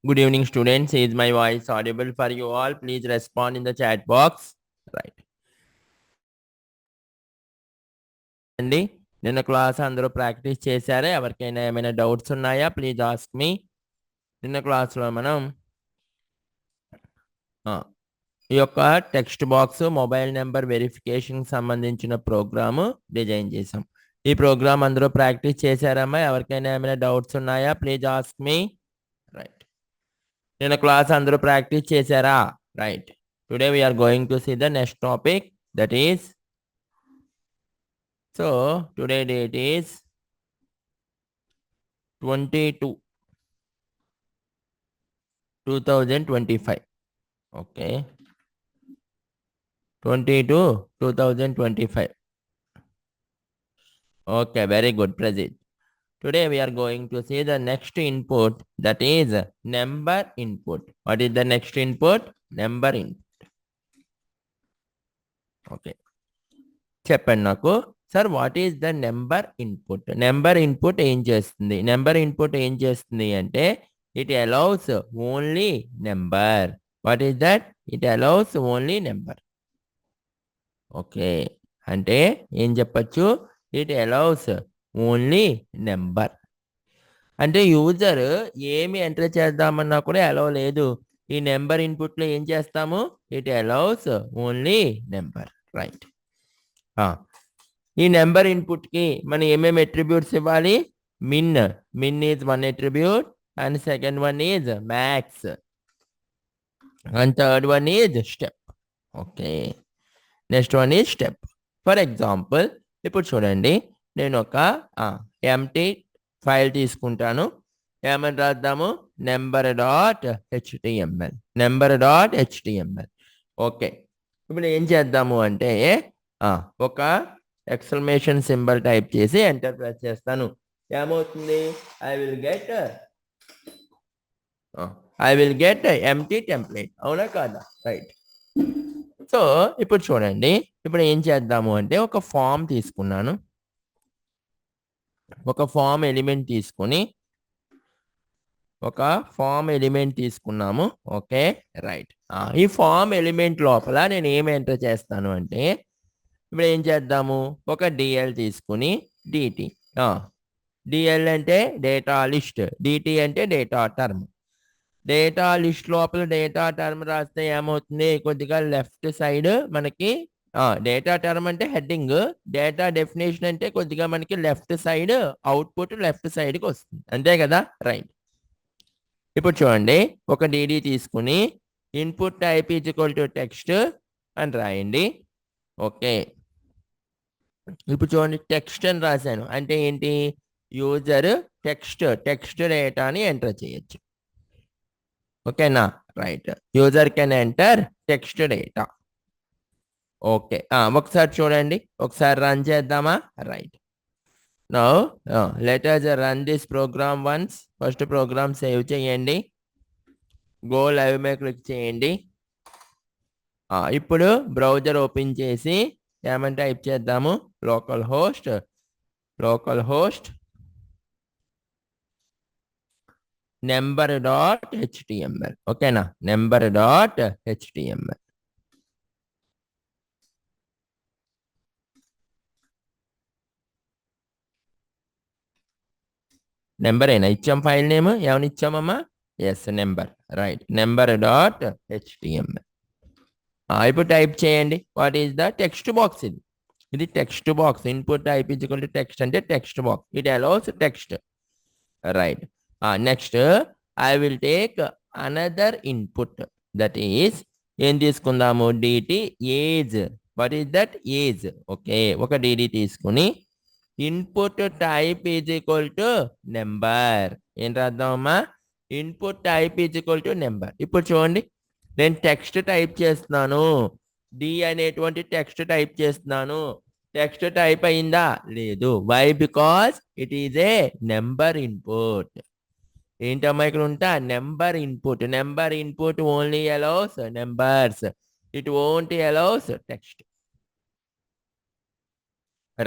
Good evening, students. Is my voice audible for you all? Please respond in the chat box. Right. అండి నిన్న class అందరూ practice చేశారా? ఎవరికైనా ఏమైనా doubts ఉన్నాయా? ప్లీజ్ ఆస్క్ మీ. నిన్న క్లాస్లో మనం ఈ యొక్క text box mobile number verification సంబంధించిన ప్రోగ్రాము డిజైన్ చేసాం. ఈ ప్రోగ్రామ్ అందరూ ప్రాక్టీస్ చేశారమ్మా? ఎవరికైనా ఏమైనా డౌట్స్ ఉన్నాయా? Please ask me. రైట్. నిన్న క్లాస్ అందరూ ప్రాక్టీస్ చేశారా? Right. Today we are going to see the next topic, that is, so today date is 22/2025. Okay, 22/2025. Okay, very good, Pradeep. Today we are going to see the next input, that is number input. What is the next input? Number input. Okay, చెప్పండి నాకు. Sir, what is the number input? Number input ఏం చేస్తుంది? Number input ఏం చేస్తుంది అంటే it allows only number. What is that? It allows only number. Okay, అంటే ఏం చెప్పచ్చు? It allows only number. అంటే యూజర్ ఏమి ఎంటర్ చేద్దామన్నా కూడా అలౌ లేదు. ఈ నెంబర్ ఇన్పుట్లో ఏం చేస్తాము? It allows only number. Right. ఈ నెంబర్ ఇన్పుట్కి మనం ఏమేమి అట్రిబ్యూట్స్ ఇవ్వాలి? Min is one attribute, and second one is max, and third one is step. Okay, next one is step. For example, ఇప్పుడు చూడండి, నేను ఒక ఎంటీ ఫైల్ తీసుకుంటాను. ఏమని రాద్దాము? నెంబర్.html. ఓకే, ఇప్పుడు ఏం చేద్దాము అంటే ఒక ఎక్స్క్లమేషన్ సింబల్ టైప్ చేసి ఎంటర్ ప్రెస్ చేస్తాను. ఏమవుతుంది? I will get empty template. అవునా కాదా? రైట్. సో ఇప్పుడు చూడండి, ఇప్పుడు ఏం చేద్దాము అంటే ఒక ఫామ్ తీసుకున్నాను. ఒక ఫామ్ ఎలిమెంట్ తీసుకున్నాము. Okay, right. ఈ ఫామ్ ఎలిమెంట్ లోపల నేను ఏం ఎంటర్ చేస్తాను అంటే, ఇప్పుడు ఏం చేద్దాము? ఒక డిఎల్ తీసుకుని డిటి. డిఎల్ అంటే డేటా లిస్ట్, డిటి అంటే డేటా టర్మ్. డేటా లిస్ట్ లోపల డేటా టర్మ్ రాస్తే ఏమవుతుంది? కొద్దిగా లెఫ్ట్ సైడ్ మనకి డేటా టర్మ్ అంటే హెడ్డింగ్, డేటా డెఫినేషన్ అంటే కొద్దిగా మనకి లెఫ్ట్ సైడ్ అవుట్పుట్ లెఫ్ట్ సైడ్కి వస్తుంది. అంతే కదా? రైట్. ఇప్పుడు చూడండి, ఒక డిడి తీసుకుని input type is equal to text అని రాయండి. ఓకే, ఇప్పుడు చూడండి, టెక్స్ట్ అని రాశాను అంటే ఏంటి? యూజర్ టెక్స్ట్ డేటాని ఎంటర్ చేయొచ్చు. ఓకేనా? Right. User can enter text data. Okay, ఒకసారి చూడండి, ఒకసారి రన్ చేద్దామా? Right. Now let us run this program once. First program save చేయండి. గో లైవ్ మీద క్లిక్ చేయండి. ఇప్పుడు బ్రౌజర్ ఓపెన్ చేసి ఏమని టైప్ చేద్దాము? Local host number.html. ఓకేనా? number.html. నెంబర్ అయినా ఇచ్చాం, ఫైల్ నేమ్ ఏమైనా ఇచ్చామమ్మా? Yes, number. Right, number.html. ఇప్పుడు టైప్ చేయండి. What is the text box? ఇది text box. Input type is equal to text అంటే text box. It allows text. Right. Next I will take another input, that is ఏం తీసుకుందాము? డిటి age. What is that? Age. Okay, ఒక DD తీసుకుని input type is equal to number. ఏం రాద్దామమ్మా? Input type is equal to number. ఇప్పుడు చూడండి, నేను టెక్స్ట్ టైప్ చేస్తున్నాను. డి అనేటువంటి టెక్స్ట్ టైప్ చేస్తున్నాను. టెక్స్ట్ టైప్ అయిందా? లేదు. Why? Because it is a number input. ఏంటమ్మా ఇక్కడ ఉంటా? Number input. Number input only allows numbers, it won't allows text.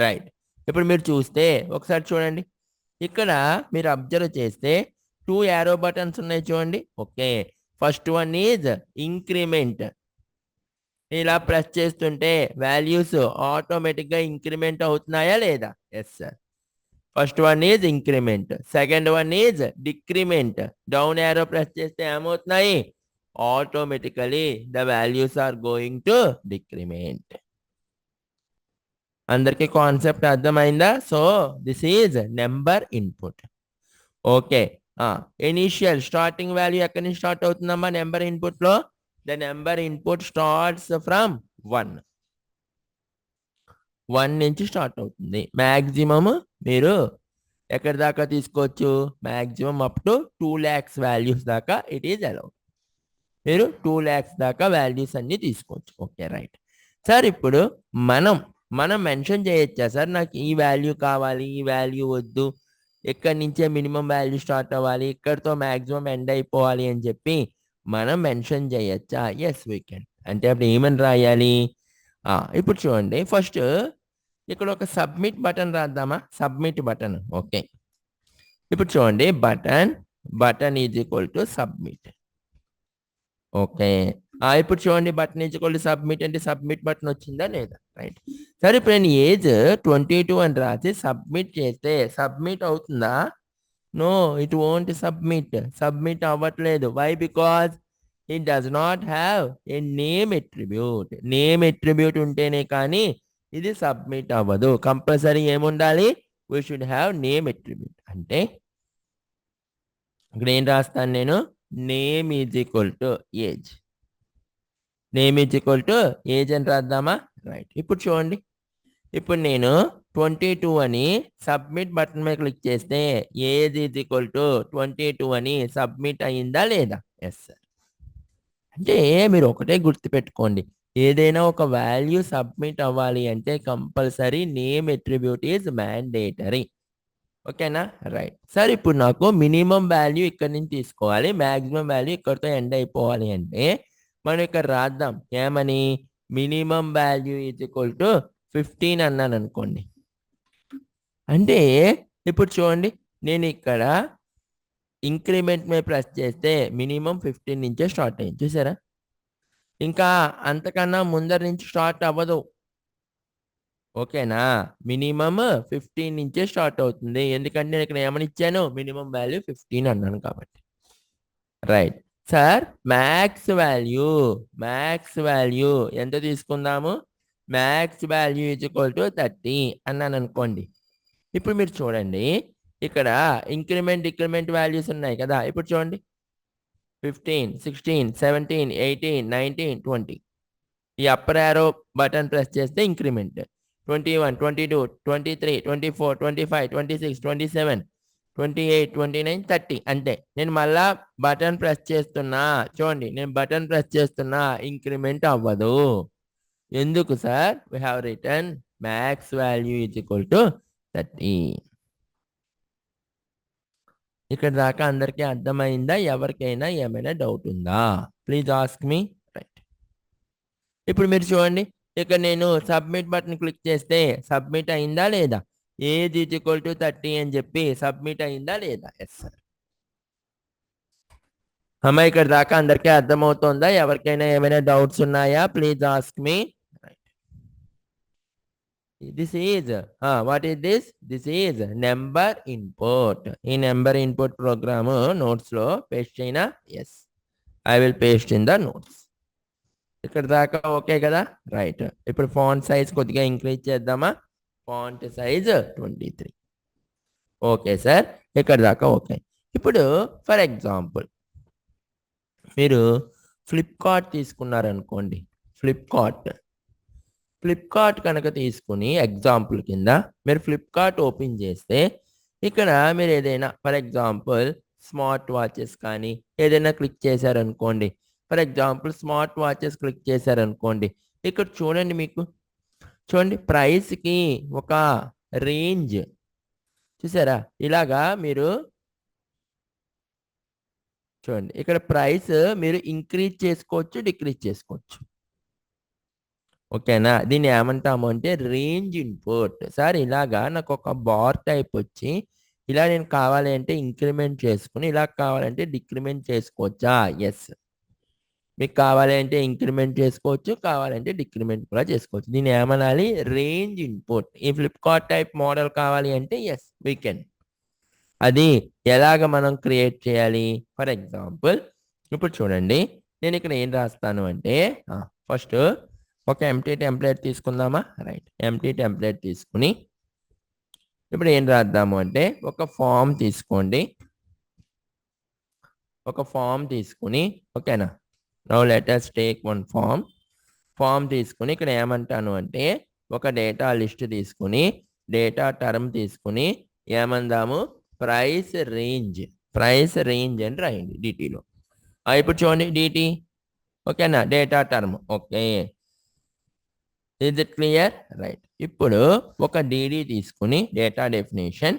Right. ఇప్పుడు మీరు చూస్తే ఒకసారి చూడండి, ఇక్కడ మీరు అబ్జర్వ్ చేస్తే 2 యారో బటన్స్ ఉన్నాయి చూడండి. Okay. First one is increment. ఇలా ప్రెస్ చేస్తుంటే వాల్యూస్ ఆటోమేటిక్‌గా ఇంక్రిమెంట్ అవుతున్నాయా లేదా? Yes sir. First one is increment. Second one is decrement. Down arrow press చేస్తే ఏమవుతున్నాయి? Automatically the values are going to decrement. అందరికీ కాన్సెప్ట్ అర్థమైందా? So this is number input. Okay. Initial starting value ఎక్కడి నుంచి start అవుతుందమ్మా number ఇన్పుట్‌లో? The number input starts from 1. 1 నుంచి start అవుతుంది. మాక్సిమమ్ మీరు ఎక్కడి దాకా తీసుకోవచ్చు? Maximum up to 2 lakhs values దాకా ఇట్ ఈజ్ అలౌడ్. మీరు 2 లాక్స్ దాకా వాల్యూస్ అన్నీ తీసుకోవచ్చు. ఓకే. రైట్. సార్ ఇప్పుడు మనం మెన్షన్ చేయొచ్చా సార్? నాకు ఈ వాల్యూ కావాలి, ఈ వాల్యూ వద్దు. ఇక్కడి నుంచే మినిమమ్ వాల్యూ స్టార్ట్ అవ్వాలి. ఇక్కడితో మాక్సిమం ఎండ్ అయిపోవాలి అని చెప్పి మనం మెన్షన్ చేయొచ్చా? Yes we can. అంటే అప్పుడు ఏమని రాయాలి? ఇప్పుడు చూడండి ఫస్ట్ ఇక్కడ ఒక సబ్మిట్ బటన్ రాద్దామా? Submit button. ఓకే. ఇప్పుడు చూడండి button is equal to submit. Okay. ఇప్పుడు చూడండి button is equal to submit అంటే సబ్మిట్ బటన్ వచ్చిందా లేదా? రైట్. సరే ఇప్పుడు నేను ఏజ్ 22 అని రాసి సబ్మిట్ చేస్తే సబ్మిట్ అవుతుందా? No, it won't submit. Submit అవ్వట్లేదు. Why? Because it does not have a name attribute. Name attribute ఉంటేనే కానీ ఇది సబ్మిట్ అవ్వదు. కంపల్సరీ ఏముండాలి? We should have name attribute. అంటే ఇక్కడ ఏం రాస్తాను నేను? Name is equal to age. Name is equal to age అని రాద్దామా? రైట్. ఇప్పుడు చూడండి. ఇప్పుడు నేను 22 అని సబ్మిట్ బటన్ మీద క్లిక్ చేస్తే ఏజ్ ఈజ్ ఈక్వల్ టు 22 అని సబ్మిట్ అయిందా లేదా? Yes sir. అంటే మీరు ఒకటే గుర్తుపెట్టుకోండి. ఏదైనా ఒక వాల్యూ సబ్మిట్ అవ్వాలి అంటే compulsory name attribute is mandatory. ఓకేనా? రైట్. సార్ ఇప్పుడు నాకు మినిమం వాల్యూ ఇక్కడి నుంచి తీసుకోవాలి. మాక్సిమం వాల్యూ ఇక్కడితో ఎండ్ అయిపోవాలి అంటే మనం ఇక్కడ రాద్దాం. ఏమని? Minimum value is equal to 15 అన్నాను అనుకోండి. అంటే ఇప్పుడు చూడండి నేను ఇక్కడ ఇంక్రిమెంట్ మీద ప్రెస్ చేస్తే మినిమం 15 నుంచే స్టార్ట్ అయింది. చూసారా? ఇంకా అంతకన్నా ముందర నుంచి స్టార్ట్ అవ్వదు. ఓకేనా? మినిమమ్ 15 నుంచే స్టార్ట్ అవుతుంది. ఎందుకంటే నేను ఇక్కడ ఏమని ఇచ్చాను? మినిమం వాల్యూ 15 అన్నాను కాబట్టి. రైట్. సార్ మ్యాక్స్ వాల్యూ ఎంత తీసుకుందాము? Max value is equal to 30 అన్నాను అనుకోండి. ఇప్పుడు మీరు చూడండి ఇక్కడ ఇంక్రిమెంట్, డిక్రిమెంట్ వాల్యూస్ ఉన్నాయి కదా! ఇప్పుడు చూడండి 15, 16, 17, 18, 19, 20. ఈ అప్పర్ యారో బటన్ ప్రెస్ చేస్తే ఇంక్రిమెంట్. 21, 22, 23, 24, 25, 26, 27, 28, 29, 30 అంతే. నేను మళ్ళా బటన్ ప్రెస్ చేస్తున్నా. చూడండి నేను బటన్ ప్రెస్ చేస్తున్నా. ఇంక్రిమెంట్ అవ్వదు. ఎందుకు sir? We have written max value is equal to 30. ఇక్కడ దాకా అందరికీ అర్థమైందా? ఎవరికైనా ఏమైనా డౌట్ ఉందా? Please ask me. రైట్. ఇప్పుడు మీరు చూడండి ఇక్కడ నేను సబ్మిట్ బటన్ క్లిక్ చేస్తే సబ్మిట్ అయిందా లేదా? ఏజ్ ఈజ్ ఈక్వల్ టు 30 అని చెప్పి సబ్మిట్ అయిందా లేదా? Yes sir. అమ్మా ఇక్కడ దాకా అందరికీ అర్థమవుతుందా? ఎవరికైనా ఏమైనా డౌట్స్ ఉన్నాయా? Please ask me. This is what is this? This is number input. ఈ నెంబర్ ఇన్పుట్ ప్రోగ్రామ్ నోట్స్ లో పేస్ట్ చేయనా? Yes, I will paste in the notes. ఇక్కడ దాకా ఓకే కదా? రైట్. ఇప్పుడు ఫాంట్ సైజ్ కొద్దిగా ఇంక్రీజ్ చేద్దామా? Font size 23. ఓకే సార్, ఇక్కడ దాకా ఓకే. ఇప్పుడు ఫర్ ఎగ్జాంపుల్ మీరు ఫ్లిప్కార్ట్ తీసుకున్నారనుకోండి. ఫ్లిప్కార్ట్ కనుక తీసుకుని ఎగ్జాంపుల్ కింద మీరు ఫ్లిప్కార్ట్ ఓపెన్ చేస్తే ఇక్కడ మీరు ఏదైనా ఫర్ ఎగ్జాంపుల్ స్మార్ట్ వాచెస్ కానీ ఏదైనా క్లిక్ చేశారనుకోండి. For example smart watches click చేశారనుకోండి. ఇక్కడ చూడండి, మీకు చూడండి ప్రైస్కి ఒక రేంజ్ చూసారా? ఇలాగా మీరు చూడండి ఇక్కడ ప్రైస్ మీరు ఇంక్రీజ్ చేసుకోవచ్చు, డిక్రీజ్ చేసుకోవచ్చు. ఓకేనా? దీన్ని ఏమంటాము అంటే రేంజ్ ఇన్పుట్. సార్ ఇలాగా నాకు ఒక బార్ టైప్ వచ్చి ఇలా నేను కావాలి అంటే ఇంక్రిమెంట్ చేసుకుని ఇలా కావాలంటే డిక్రిమెంట్ చేసుకోవచ్చా? ఎస్. మీకు కావాలి అంటే ఇంక్రిమెంట్ చేసుకోవచ్చు, కావాలంటే డిక్రిమెంట్ కూడా చేసుకోవచ్చు. దీన్ని ఏమనాలి? Range input. ఈ ఫ్లిప్కార్ట్ టైప్ మోడల్ కావాలి అంటే ఎస్ వీ కెన్. అది ఎలాగ మనం క్రియేట్ చేయాలి? ఫర్ ఎగ్జాంపుల్ ఇప్పుడు చూడండి, నేను ఇక్కడ ఏం రాస్తాను అంటే ఫస్ట్ ఒక ఎంప్టీ టెంప్లెట్ తీసుకుందామా? రైట్, ఎంప్టీ టెంప్లెట్ తీసుకుని ఇప్పుడు ఏం రాద్దాము అంటే ఒక ఫామ్ తీసుకోండి. ఒక ఫామ్ తీసుకుని, ఓకేనా? Now let us take one form తీసుకుని ఇక్కడ ఏమంటాను అంటే ఒక డేటా లిస్ట్ తీసుకుని డేటా టర్మ్ తీసుకుని ఏమందాము? ప్రైస్ రేంజ్ అని రాయండి డిటీలో. ఇప్పుడు చూడండి డిటి, ఓకేనా? Data term, okay. Is it clear? Right. ఇప్పుడు ఒక డిడి తీసుకుని డేటా డెఫినేషన్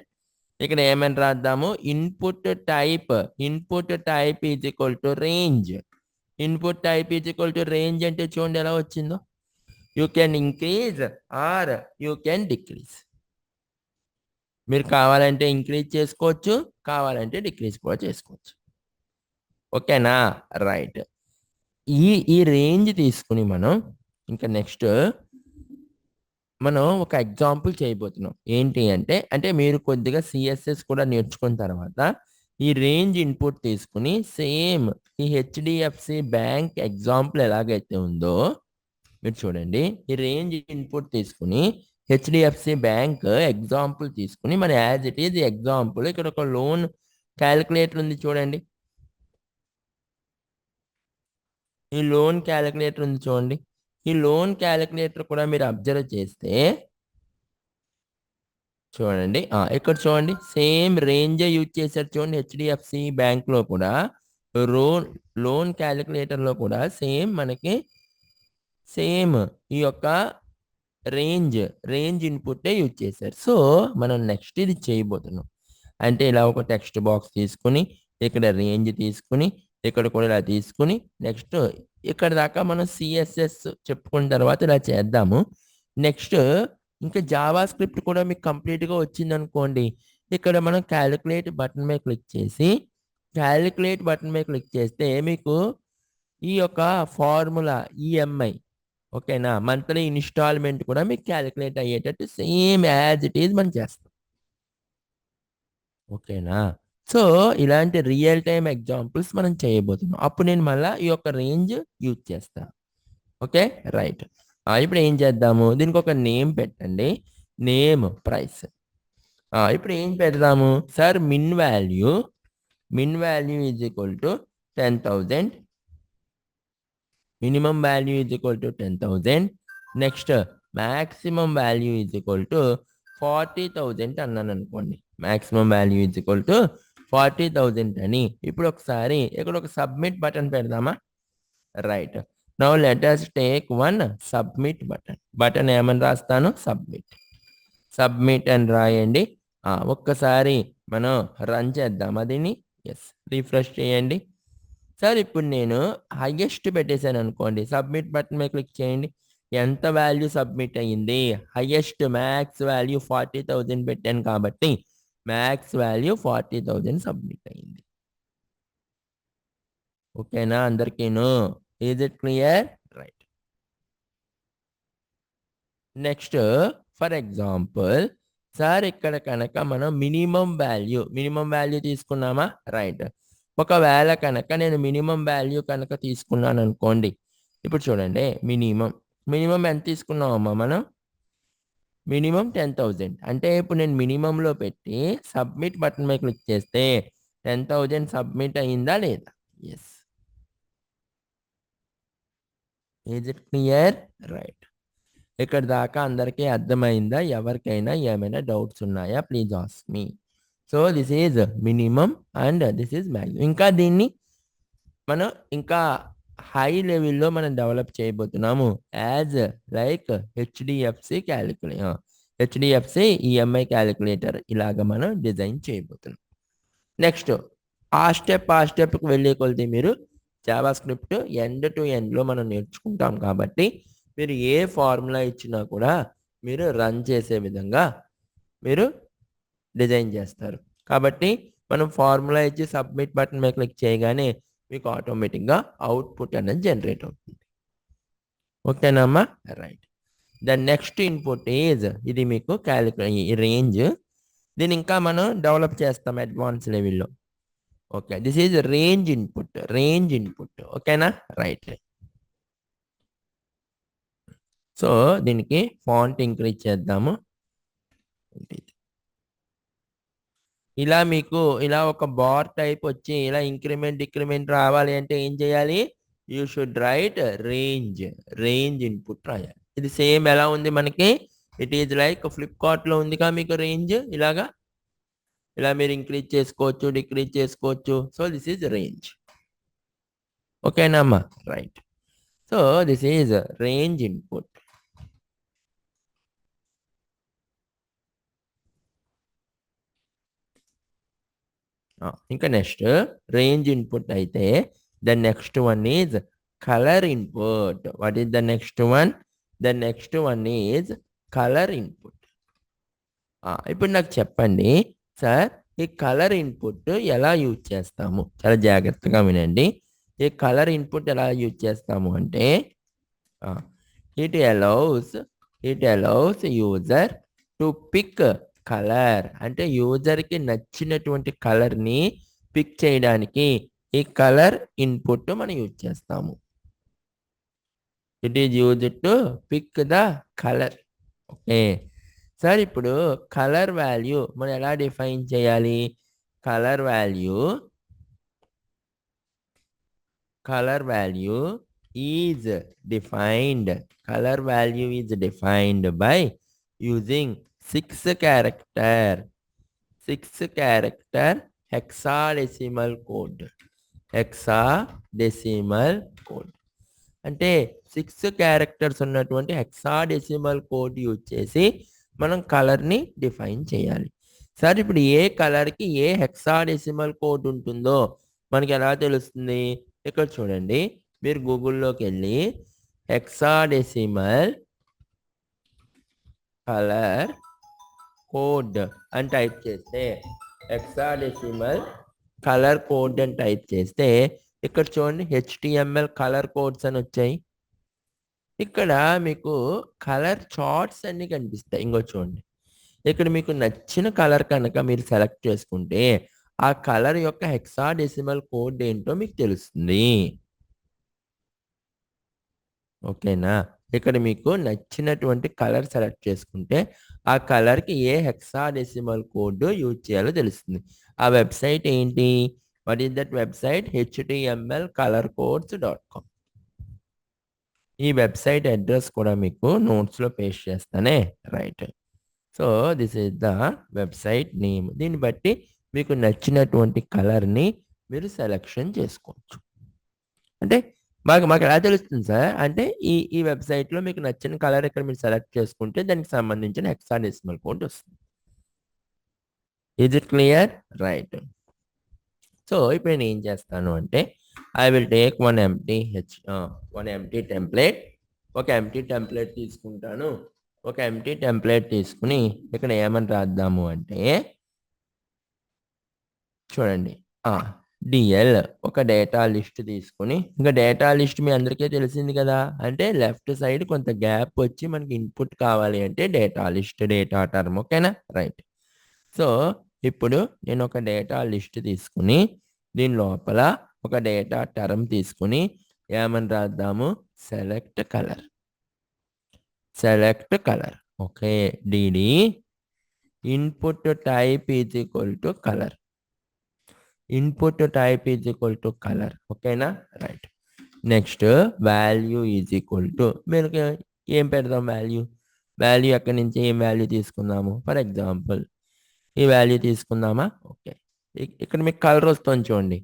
ఇక్కడ ఏమని రాద్దాము? Input type is equal to range. Input type is equal to range అంటే చూడండి ఎలా వచ్చిందో. You can increase or you can decrease. మీరు కావాలంటే ఇంక్రీజ్ చేసుకోవచ్చు, కావాలంటే డిక్రీజ్ కూడా చేసుకోవచ్చు. ఓకేనా? రైట్. ఈ రేంజ్ తీసుకుని మనం ఇంకా నెక్స్ట్ మనం ఒక ఎగ్జాంపుల్ చేయబోతున్నాం. ఏంటి అంటే మీరు కొద్దిగా సిఎస్ఎస్ కూడా నేర్చుకున్న తర్వాత ఈ రేంజ్ ఇన్పుట్ తీసుకుని సేమ్ ఈ హెచ్డిఎఫ్సి బ్యాంక్ ఎగ్జాంపుల్ ఎలాగైతే ఉందో మీరు చూడండి. ఈ రేంజ్ ఇన్పుట్ తీసుకుని హెచ్డిఎఫ్సి బ్యాంక్ ఎగ్జాంపుల్ తీసుకుని మన యాజ్ ఇట్ ఈజ్ ఎగ్జాంపుల్ ఇక్కడ ఒక లోన్ క్యాలిక్యులేటర్ ఉంది చూడండి. ఈ లోన్ క్యాలిక్యులేటర్ ఉంది చూడండి. ఈ లోన్ క్యాలిక్యులేటర్ కూడా మీరు అబ్జర్వ్ చేస్తే చూడండి, ఇక్కడ చూడండి సేమ్ రేంజే యూజ్ చేశారు చూడండి. హెచ్డిఎఫ్సి బ్యాంక్లో కూడా లోన్ క్యాలిక్యులేటర్లో కూడా సేమ్ మనకి సేమ్ ఈ యొక్క రేంజ్ ఇన్పుట్టే యూజ్ చేశారు. సో మనం నెక్స్ట్ ఇది చేయబోతున్నాం. అంటే ఇలా ఒక టెక్స్ట్ బాక్స్ తీసుకుని ఇక్కడ రేంజ్ తీసుకుని ఇక్కడ కూడా ఇలా తీసుకుని నెక్స్ట్ ఇక్కడ దాకా మనం సిఎస్ఎస్ చెప్పుకున్న తర్వాత ఇలా చేద్దాము. నెక్స్ట్ ఇంకా జావా స్క్రిప్ట్ కూడా మీకు కంప్లీట్గా వచ్చింది అనుకోండి. ఇక్కడ మనం క్యాలిక్యులేట్ బటన్ మీద క్లిక్ చేస్తే మీకు ఈ యొక్క ఫార్ములా ఈఎంఐ, ఓకేనా, మంత్లీ ఇన్స్టాల్మెంట్ కూడా మీకు క్యాలిక్యులేట్ అయ్యేటట్టు సేమ్ యాజ్ ఇట్ ఈజ్ మనం చేస్తాం. ఓకేనా? సో ఇలాంటి రియల్ టైమ్ ఎగ్జాంపుల్స్ మనం చేయబోతున్నాం. అప్పుడు నేను మళ్ళీ ఈ యొక్క రేంజ్ యూజ్ చేస్తాను. Okay, right. ఇప్పుడు ఏం చేద్దాము? దీనికి ఒక నేమ్ పెట్టండి. Name price. ఇప్పుడు ఏం పెడదాము? Sir min value is equal to 10,000. Minimum value is equal to 10,000. Next maximum value is equal to 40,000 అన్నాను అనుకోండి. Maximum value is equal to 40,000 అని. ఇప్పుడు ఒకసారి ఇక్కడ ఒక సబ్మిట్ బటన్ పెడదామా? Right. Now let us take one submit button ఏమని రాస్తాను? సబ్మిట్ అని రాయండి. ఒక్కసారి మనం రన్ చేద్దాం అదిని. ఎస్, రిఫ్రెష్ చేయండి. సార్ ఇప్పుడు నేను హైయెస్ట్ పెట్టేశాను అనుకోండి. సబ్మిట్ బటన్ మీద క్లిక్ చేయండి. ఎంత వాల్యూ సబ్మిట్ అయ్యింది? హైయెస్ట్ మ్యాక్స్ వాల్యూ 40,000 పెట్టాను కాబట్టి మ్యాక్స్ వాల్యూ 40,000 సబ్మిట్ అయ్యింది. ఓకేనా అందరికీను? Is it clear? Right. Next for example sir ఇక్కడ కనుక మనం మినిమం వాల్యూ తీసుకున్నామా? రైట్. ఒకవేళ కనుక నేను మినిమం వాల్యూ కనుక తీసుకున్నాను అనుకోండి. ఇప్పుడు చూడండి, మినిమం ఎంత తీసుకున్నామమ్మా మనం? మినిమం 10,000. అంటే ఇప్పుడు నేను మినిమంలో పెట్టి సబ్మిట్ బటన్ మీద క్లిక్ చేస్తే 10,000 సబ్మిట్ అయ్యిందా లేదా? Yes. Is it clear? Right. ఇక్కడ దాకా అందరికీ అర్థమైందా? ఎవరికైనా ఏమైనా డౌట్స్ ఉన్నాయా? Please ask me. So this is minimum and this is maximum. ఇంకా దీన్ని మనం ఇంకా హై లెవెల్లో మనం డెవలప్ చేయబోతున్నాము. As like HDFC EMI calculator ఇలాగ మనం డిజైన్ చేయబోతున్నాం. నెక్స్ట్ ఆ స్టెప్కి వెళ్ళే కొలిది మీరు జావా స్క్రిప్ట్ ఎండ్ టు ఎండ్లో మనం నేర్చుకుంటాం కాబట్టి మీరు ఏ ఫార్ములా ఇచ్చినా కూడా మీరు రన్ చేసే విధంగా మీరు డిజైన్ చేస్తారు. కాబట్టి మనం ఫార్ములా ఇచ్చి సబ్మిట్ బటన్ మీద క్లిక్ చేయగానే మీకు ఆటోమేటిక్గా అవుట్పుట్ అనేది జనరేట్ అవుతుంది. ఓకేనమ్మా, right. The next input is, ఇది మీకు రేంజ్. దీన్ని ఇంకా మనం డెవలప్ చేస్తాం అడ్వాన్స్ లెవెల్లో. Okay, this is range input. ఓకేనా, రైట్. సో దీనికి ఫాంట్ ఇంక్రీజ్ చేద్దాము. ఇలా మీకు ఇలా ఒక బార్ టైప్ వచ్చి ఇలా డిక్రిమెంట్ రావాలి అంటే ఏం చేయాలి? You should write range input రాయాలి. ఇది సేమ్ ఎలా ఉంది మనకి? ఇట్ ఈజ్ లైక్ ఫ్లిప్కార్ట్లో ఉందిగా మీకు రేంజ్. ఇలాగా ఇలా మీరు ఇంక్రీజ్ చేసుకోవచ్చు, డిక్రీజ్ చేసుకోవచ్చు. So this is range. ఓకేనా అమ్మా, right. So this is range input. ఇంకా నెక్స్ట్ రేంజ్ ఇన్పుట్ అయితే the next one is colour input. What is the next one? The next one is colour input. ఇప్పుడు నాకు చెప్పండి sir, ఈ colour input ఎలా use చేస్తాము? చాలా జాగ్రత్తగా వినండి. ఈ కలర్ ఇన్పుట్ ఎలా యూజ్ చేస్తాము అంటే it allows user to pick colour. అంటే యూజర్కి నచ్చినటువంటి కలర్ని పిక్ చేయడానికి ఈ కలర్ ఇన్పుట్ మనం యూజ్ చేస్తాము. It is use to pick the colour. Okay sir, ఇప్పుడు కలర్ వాల్యూ మనం ఎలా డిఫైన్ చేయాలి? Colour value is defined by using 6 character hexadecimal code. అంటే 6 characters ఉన్నటువంటి హెక్సాడెసిమల్ కోడ్ యూజ్ చేసి మనం కలర్ని డిఫైన్ చేయాలి. సార్, ఇప్పుడు ఏ కలర్కి ఏ హెక్సాడెసిమల్ కోడ్ ఉంటుందో మనకి ఎలా తెలుస్తుంది? ఇక్కడ చూడండి, మీరు గూగుల్లోకి వెళ్ళి హెక్సాడెసిమల్ కలర్ కోడ్ అని టైప్ చేస్తే, హెక్సాడెసిమల్ కలర్ కోడ్ అని టైప్ చేస్తే ఇక్కడ చూడండి HTML కలర్ కోడ్స్ అని వచ్చాయి. ఇక్కడ మీకు కలర్ చార్ట్స్ అన్ని కనిపిస్తాయి. ఇంకో చూడండి, ఇక్కడ మీకు నచ్చిన కలర్ కనుక మీరు సెలెక్ట్ చేసుకుంటే ఆ కలర్ యొక్క హెక్సాడెసిమల్ కోడ్ ఏంటో మీకు తెలుస్తుంది. ఓకేనా, ఇక్కడ మీకు నచ్చినటువంటి కలర్ సెలెక్ట్ చేసుకుంటే ఆ కలర్కి ఏ హెక్సాడెసిమల్ కోడ్ యూజ్ చేయాలో తెలుస్తుంది. ఆ వెబ్సైట్ ఏంటి? What is that website? htmlcolorcodes.com. ఈ వెబ్సైట్ అడ్రస్ కూడా మీకు నోట్స్లో పేస్ట్ చేస్తానే, right. So this is the website name. దీన్ని బట్టి మీకు నచ్చినటువంటి కలర్ని మీరు సెలెక్షన్ చేసుకోవచ్చు. అంటే మాకు ఎలా తెలుస్తుంది సార్ అంటే ఈ వెబ్సైట్లో మీకు నచ్చిన కలర్ ఇక్కడ మీరు సెలెక్ట్ చేసుకుంటే దానికి సంబంధించిన హెక్సాడెసిమల్ కోడ్ వస్తుంది. Is it clear? Right. So ఇప్పుడు నేను ఏం చేస్తాను అంటే I will take one empty template. ఒక ఎంప్టీ టెంప్లెట్ తీసుకుంటాను. ఒక ఎంప్టీ టెంప్లెట్ తీసుకుని ఇక్కడ ఏమని రాద్దాము అంటే చూడండి, డిఎల్ ఒక డేటా లిస్ట్ తీసుకుని, ఇంకా డేటా లిస్ట్ మీ అందరికీ తెలిసింది కదా, అంటే లెఫ్ట్ సైడ్ కొంత గ్యాప్ వచ్చి మనకి ఇన్పుట్ కావాలి అంటే డేటా లిస్ట్, డేటా టర్మ్. ఓకేనా, రైట్. సో ఇప్పుడు నేను ఒక డేటా లిస్ట్ తీసుకుని దీని లోపల ఒక డేటా టర్మ్ తీసుకుని ఏమని రాద్దాము? Select colour. Okay, DD input type is equal to colour. ఓకేనా, right. Next value is equal to, మీరు ఏం పెడదాం? వాల్యూ ఎక్కడి నుంచి ఏం వాల్యూ తీసుకుందాము? ఫర్ ఎగ్జాంపుల్ ఈ వాల్యూ తీసుకుందామా? ఓకే, ఇక్కడ మీకు కలర్ వస్తుంది చూడండి.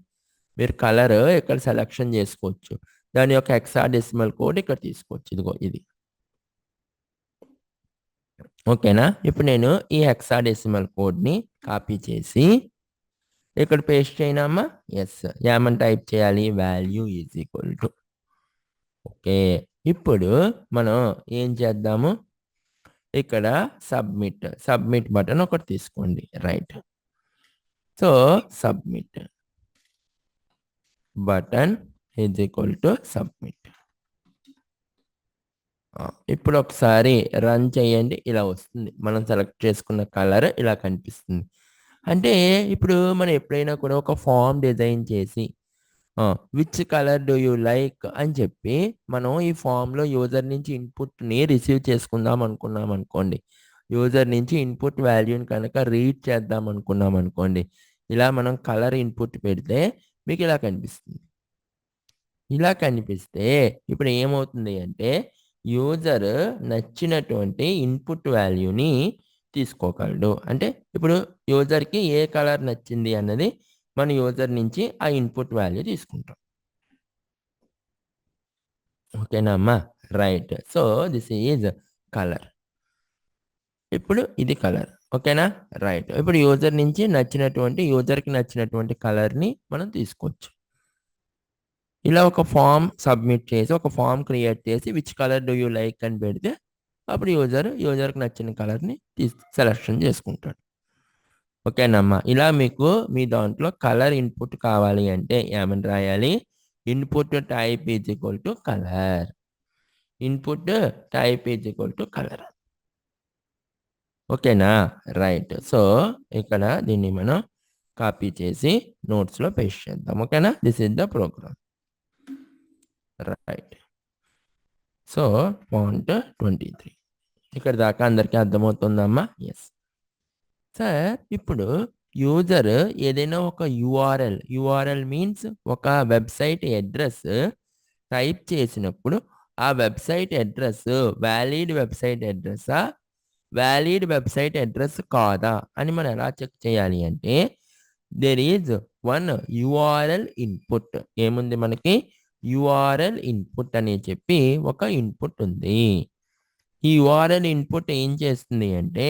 మీరు కలర్ ఇక్కడ సెలెక్షన్ చేసుకోవచ్చు. దాని యొక్క హెక్సాడెసిమల్ కోడ్ ఇక్కడ తీసుకోవచ్చు. ఇదిగో ఇది. ఓకేనా, ఇప్పుడు నేను ఈ హెక్సాడెసిమల్ కోడ్ని కాపీ చేసి ఇక్కడ పేస్ట్ చేయనామా? ఎస్. ఏమని టైప్ చేయాలి? Value is equal to. Okay, ఇప్పుడు మనం ఏం చేద్దాము? ఇక్కడ సబ్మిట్ బటన్ ఒకటి తీసుకోండి, right. So submit button is equal to submit. ఇప్పుడు ఒకసారి రన్ చేయండి. ఇలా వస్తుంది. మనం సెలెక్ట్ చేసుకున్న కలర్ ఇలా కనిపిస్తుంది. అంటే ఇప్పుడు మనం ఎప్పుడైనా కూడా ఒక ఫామ్ డిజైన్ చేసి which colour do you like అని చెప్పి మనం ఈ ఫామ్లో యూజర్ నుంచి ఇన్పుట్ని రిసీవ్ చేసుకుందాం అనుకున్నాం అనుకోండి. యూజర్ నుంచి ఇన్పుట్ వాల్యూని కనుక రీడ్ చేద్దాం అనుకున్నాం అనుకోండి. ఇలా మనం కలర్ ఇన్పుట్ పెడితే మీకు ఇలా కనిపిస్తుంది. ఇలా కనిపిస్తే ఇప్పుడు ఏమవుతుంది అంటే యూజర్ నచ్చినటువంటి ఇన్పుట్ వాల్యూని తీసుకోగలడు. అంటే ఇప్పుడు యూజర్కి ఏ కలర్ నచ్చింది అన్నది మన యూజర్ నుంచి ఆ ఇన్పుట్ వాల్యూ తీసుకుంటాం. ఓకేనా అమ్మా? Right. So this is colour. ఇప్పుడు ఇది కలర్. ఓకేనా? రైట్. ఇప్పుడు యూజర్ నుంచి యూజర్కి నచ్చినటువంటి కలర్ని మనం తీసుకోవచ్చు. ఇలా ఒక ఫామ్ సబ్మిట్ చేసి ఒక ఫామ్ క్రియేట్ చేసి which colour do you like అని పెడితే అప్పుడు యూజర్కి నచ్చిన కలర్ని సెలెక్షన్ చేసుకుంటాడు. ఓకేనమ్మా? ఇలా మీకు మీ దాంట్లో కలర్ ఇన్పుట్ కావాలి అంటే ఏమని రాయాలి? Input type is equal to colour. Input type is equal to colour. ఓకేనా? రైట్. సో ఇక్కడ దీన్ని మనం కాపీ చేసి నోట్స్లో పేస్ట్ చేద్దాం. ఓకేనా? This is the program. Right. So font 23 ఇక్కడ దాకా అందరికీ అర్థమవుతుందమ్మా? Yes sir. ఇప్పుడు యూజర్ ఏదైనా ఒక యూఆర్ఎల్ మీన్స్ ఒక వెబ్సైట్ అడ్రస్ టైప్ చేసినప్పుడు ఆ వెబ్సైట్ అడ్రస్ వ్యాలిడ్ వెబ్సైట్ అడ్రస్సా వ్యాలిడ్ వెబ్సైట్ అడ్రస్ కాదా అని మనం ఎలా చెక్ చేయాలి అంటే there is one URL input. ఏముంది మనకి? యూఆర్ఎల్ ఇన్పుట్ అని చెప్పి ఒక ఇన్పుట్ ఉంది. ఈ యూఆర్ఎల్ ఇన్పుట్ ఏం చేస్తుంది అంటే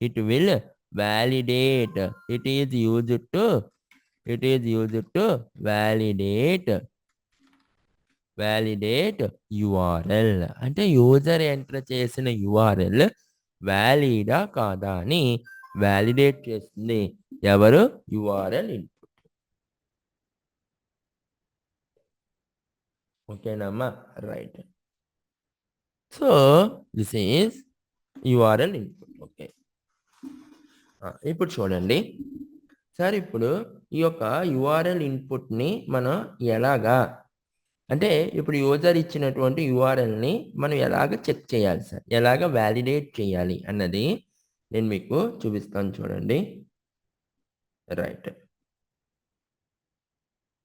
it will validate. It is used to validate URL. అంటే యూజర్ ఎంటర్ చేసిన యూఆర్ఎల్ వ్యాలిడా కాదా అని వ్యాలిడేట్ చేస్తుంది. ఎవరు? URL input. ఓకేనమ్మా? Right. So this is URL input. Okay. ఇప్పుడు చూడండి సార్. ఇప్పుడు ఈ యొక్క యూఆర్ఎల్ ఇన్పుట్ని మనం ఎలాగా అంటే ఇప్పుడు యూజర్ ఇచ్చినటువంటి యూఆర్ఎల్ని మనం ఎలాగ చెక్ చేయాలి సార్, ఎలాగ వ్యాలిడేట్ చేయాలి అన్నది నేను మీకు చూపిస్తాను. చూడండి. రైట్.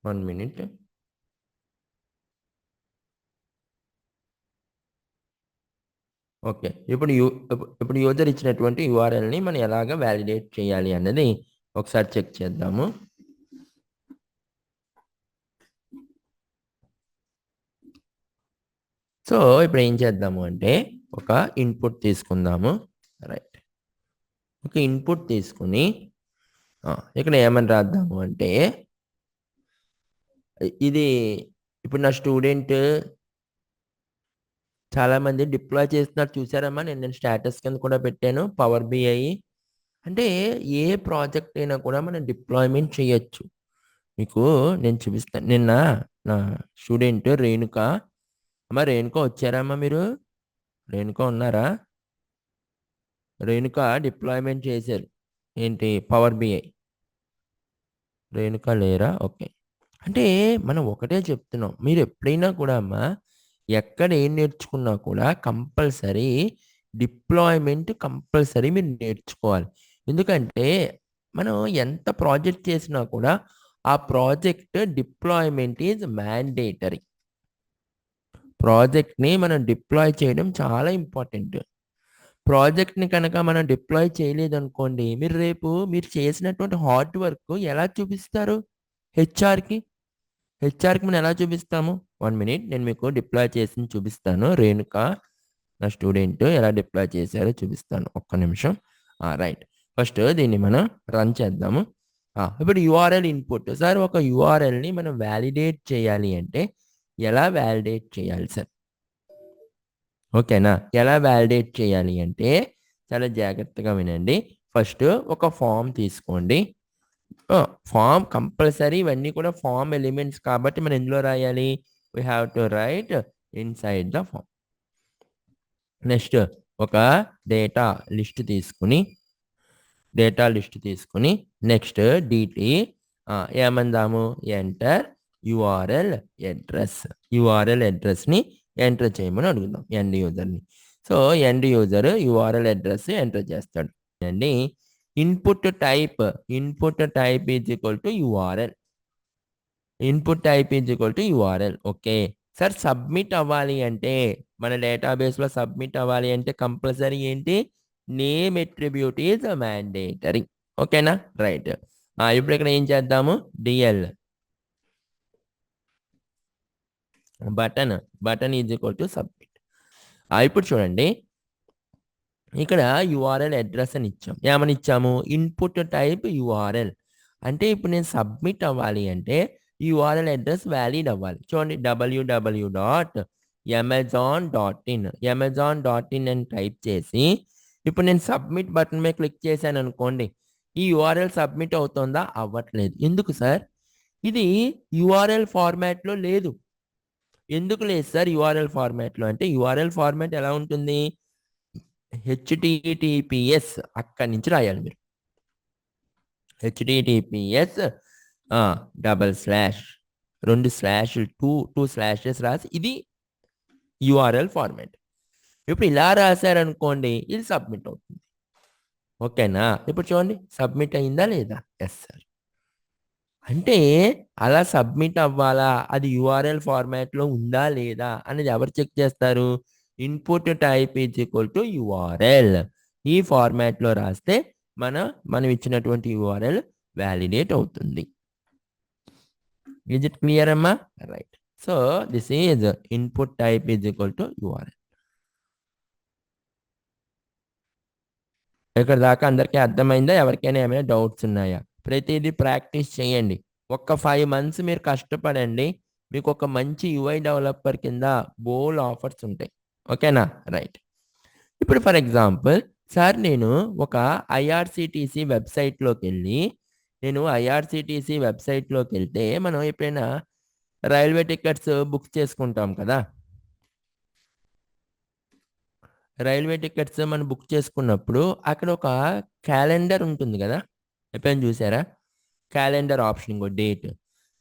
1 minute. ఓకే. ఇప్పుడు యూజర్ ఇచ్చినటువంటి యూఆర్ఎల్ని మనం ఎలాగ వ్యాలిడేట్ చేయాలి అన్నది ఒకసారి చెక్ చేద్దాము. సో ఇప్పుడు ఏం చేద్దాము అంటే ఒక ఇన్పుట్ తీసుకుందాము. రైట్. ఒక ఇన్పుట్ తీసుకుని ఇక్కడ ఏమని రాద్దాము అంటే ఇది ఇప్పుడు నా స్టూడెంట్ చాలామంది డిప్లాయ్ చేస్తున్నారు చూసారమ్మా. నేను స్టేటస్ కింద కూడా పెట్టాను పవర్ బిఐ. అంటే ఏ ప్రాజెక్ట్ అయినా కూడా మనం డిప్లాయ్మెంట్ చేయొచ్చు. మీకు నేను చూపిస్తాను. నిన్న నా స్టూడెంట్ రేణుక. అమ్మ రేణుక వచ్చారమ్మా మీరు? రేణుక ఉన్నారా? రేణుక డిప్లాయ్మెంట్ చేశారు. ఏంటి? Power BI. రేణుక లేరా? ఓకే. అంటే మనం ఒకటే చెప్తున్నాం. మీరు ఎప్పుడైనా కూడా అమ్మా ఎక్కడ ఏం నేర్చుకున్నా కూడా కంపల్సరీ డిప్లాయ్మెంట్ కంపల్సరీ మీరు నేర్చుకోవాలి. ఎందుకంటే మనం ఎంత ప్రాజెక్ట్ చేసినా కూడా ఆ ప్రాజెక్ట్ డిప్లాయ్మెంట్ ఈజ్ మ్యాండేటరీ. ప్రాజెక్ట్ని మనం డిప్లాయ్ చేయడం చాలా ఇంపార్టెంట్. ప్రాజెక్ట్ని కనుక మనం డిప్లాయ్ చేయలేదనుకోండి, మీరు రేపు మీరు చేసినటువంటి హార్డ్ వర్క్ ఎలా చూపిస్తారు హెచ్ఆర్కి? మనం ఎలా చూపిస్తాము? 1 minute నేను మీకు డిప్లాయ్ చేసి చూపిస్తాను. రేణుక నా స్టూడెంట్ ఎలా డిప్లాయ్ చేశారో చూపిస్తాను. ఒక్క నిమిషం. రైట్. ఫస్ట్ దీన్ని మనం రన్ చేద్దాము. ఇప్పుడు యూఆర్ఎల్ ఇన్పుట్. సార్ ఒక యూఆర్ఎల్ని మనం వ్యాలిడేట్ చేయాలి అంటే ఎలా వ్యాలిడేట్ చేయాలి సార్? ఓకేనా? ఎలా వ్యాలిడేట్ చేయాలి అంటే చాలా జాగ్రత్తగా వినండి. ఫస్ట్ ఒక ఫామ్ తీసుకోండి. ఫామ్ కంపల్సరీ, ఇవన్నీ కూడా ఫామ్ ఎలిమెంట్స్ కాబట్టి మనం ఎందులో రాయాలి? We have to write inside the form. Next ఒక డేటా లిస్ట్ తీసుకుని నెక్స్ట్ డిటి ఏమందాము? ఎంటర్ యుఆర్ఎల్ అడ్రస్ని ఎంటర్ చేయమని అడుగుదాం ఎండ్ యూజర్ని. So end user URL address enter చేస్తాడు అండి. Input type is equal to URL. Okay sir, submit అవ్వాలి అంటే మన డేటాబేస్లో సబ్మిట్ అవ్వాలి అంటే కంపల్సరీ ఏంటి? Name attribute is mandatory. ఓకేనా? రైట్. ఇప్పుడు ఇక్కడ ఏం చేద్దాము? DL button is equal to submit. ఇప్పుడు చూడండి, ఇక్కడ యుఆర్ఎల్ అడ్రస్ అని ఇచ్చాం. ఏమని ఇచ్చాము? Input type URL. అంటే ఇప్పుడు నేను సబ్మిట్ అవ్వాలి అంటే యుఆర్ఎల్ అడ్రస్ వ్యాలిడ్ అవ్వాలి. చూడండి, www.amazon.in అని టైప్ చేసి ఇప్పుడు నేను సబ్మిట్ బటన్ మీద క్లిక్ చేశాను అనుకోండి, ఈ యుఆర్ఎల్ సబ్మిట్ అవుతుందా? అవ్వట్లేదు. ఎందుకు సార్? ఇది యుఆర్ఎల్ ఫార్మాట్లో లేదు. ఎందుకు లేదు సార్ యుఆర్ఎల్ ఫార్మాట్లో? అంటే యుఆర్ఎల్ ఫార్మాట్ ఎలా ఉంటుంది? https అక్కడి నుంచి రాయాలి మీరు. https //2 స్లాషెస్ రాసి ఇది యుఆర్ఎల్ ఫార్మాట్. ఇప్పుడు ఇలా రాశారనుకోండి, ఇది సబ్మిట్ అవుతుంది. ఓకేనా? ఇప్పుడు చూడండి, సబ్మిట్ అయిందా లేదా? Yes sir. అంటే అలా సబ్మిట్ అవ్వాలా, అది యుఆర్ఎల్ ఫార్మాట్లో ఉందా లేదా అనేది ఎవరు చెక్ చేస్తారు? Input type is equal to URL. ఈ ఫార్మాట్లో రాస్తే మనం ఇచ్చినటువంటి యుఆర్ఎల్ వ్యాలిడేట్ అవుతుంది. ఈజ్ ఇట్ క్లియర్ అమ్మా? Right. So this is input type is equal to URL. ఇక్కడ దాకా అందరికీ అర్థమైందా? ఎవరికైనా ఏమైనా డౌట్స్ ఉన్నాయా? ప్రతిదీ ప్రాక్టీస్ చేయండి. ఒక్క 5 months మీరు కష్టపడండి, మీకు ఒక మంచి యూఐ డెవలపర్ కింద బోల్ ఆఫర్స్ ఉంటాయి. ఓకేనా? రైట్. ఇప్పుడు ఫర్ ఎగ్జాంపుల్ సార్, నేను ఒక ఐఆర్సిటిసి వెబ్సైట్లోకి వెళ్తే మనం ఎప్పుడైనా రైల్వే టికెట్స్ బుక్ చేసుకుంటాం కదా. రైల్వే టికెట్స్ మనం బుక్ చేసుకున్నప్పుడు అక్కడ ఒక క్యాలెండర్ ఉంటుంది కదా, ఎప్పుడైనా చూసారా? క్యాలెండర్ ఆప్షన్, ఇంకో డేట్.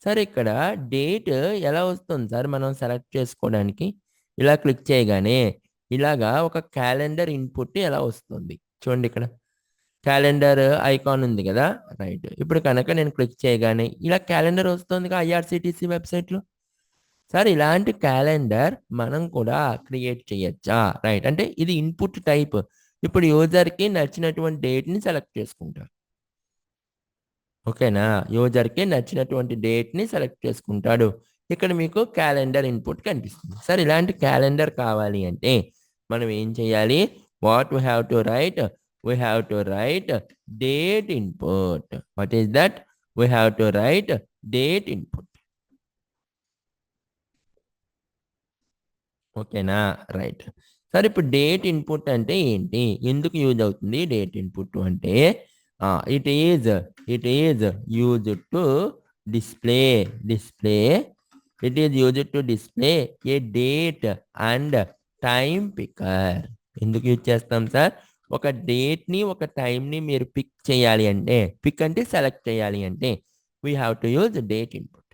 సార్ ఇక్కడ డేట్ ఎలా వస్తుంది సార్ మనం సెలెక్ట్ చేసుకోవడానికి? ఇలా క్లిక్ చేయగానే ఇలాగా ఒక క్యాలెండర్ ఇన్పుట్ ఎలా వస్తుంది చూడండి, ఇక్కడ క్యాలెండర్ ఐకాన్ ఉంది కదా. రైట్. ఇప్పుడు కనుక నేను క్లిక్ చేయగానే ఇలా క్యాలెండర్ వస్తుంది ఐఆర్సిటిసి వెబ్సైట్లో. సార్ ఇలాంటి క్యాలెండర్ మనం కూడా క్రియేట్ చేయొచ్చా? రైట్. అంటే ఇది ఇన్పుట్ టైప్. ఇప్పుడు యూజర్కి నచ్చినటువంటి డేట్ని సెలెక్ట్ చేసుకుంటారు. ఓకేనా? యూజర్కి నచ్చినటువంటి డేట్ని సెలెక్ట్ చేసుకుంటాడు. ఇక్కడ మీకు క్యాలెండర్ ఇన్పుట్ కనిపిస్తుంది. సార్ ఇలాంటి క్యాలెండర్ కావాలి అంటే మనం ఏం చేయాలి? What we have to right? We have to right date input. What is that? We have to right date input. ఓకేనా? రైట్. సార్ ఇప్పుడు డేట్ ఇన్పుట్ అంటే ఏంటి? ఎందుకు యూజ్ అవుతుంది డేట్ ఇన్పుట్ అంటే? It is used to display A date and time picker. ఎందుకు use చేస్తాం sir? ఒక డేట్ని ఒక టైంని మీరు పిక్ చేయాలి అంటే, పిక్ అంటే సెలెక్ట్ చేయాలి అంటే we have to use date input.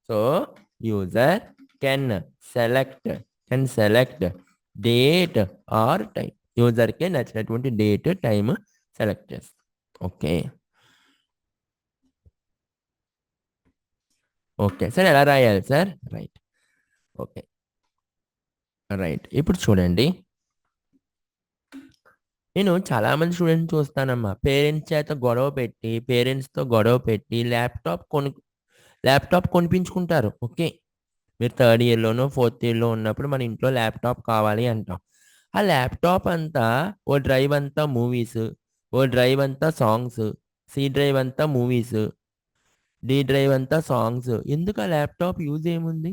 So user can select date or time. యూజర్కి నచ్చినటువంటి డేట్ టైం సెలెక్ట్ చేస్తాం. ఓకే సార్, ఎలా రాయాలి సార్? రైట్. Okay right. ఇప్పుడు చూడండి, నేను చాలామంది స్టూడెంట్స్ చూస్తానమ్మా, పేరెంట్స్తో గొడవ పెట్టి ల్యాప్టాప్ కొనిపించుకుంటారు. ఓకే, మీరు 3rd yearలోనో 4th yearలో ఉన్నప్పుడు మన ఇంట్లో ల్యాప్టాప్ కావాలి అంటాం. ఆ ల్యాప్టాప్ అంతా ఓ డ్రైవ్ అంతా మూవీస్, ఓ డ్రైవ్ అంతా సాంగ్స్, సి డ్రైవ్ అంతా మూవీస్, డి డ్రైవ్ అంతా సాంగ్స్. ఎందుకు ఆ ల్యాప్టాప్ యూజ్ ఏముంది?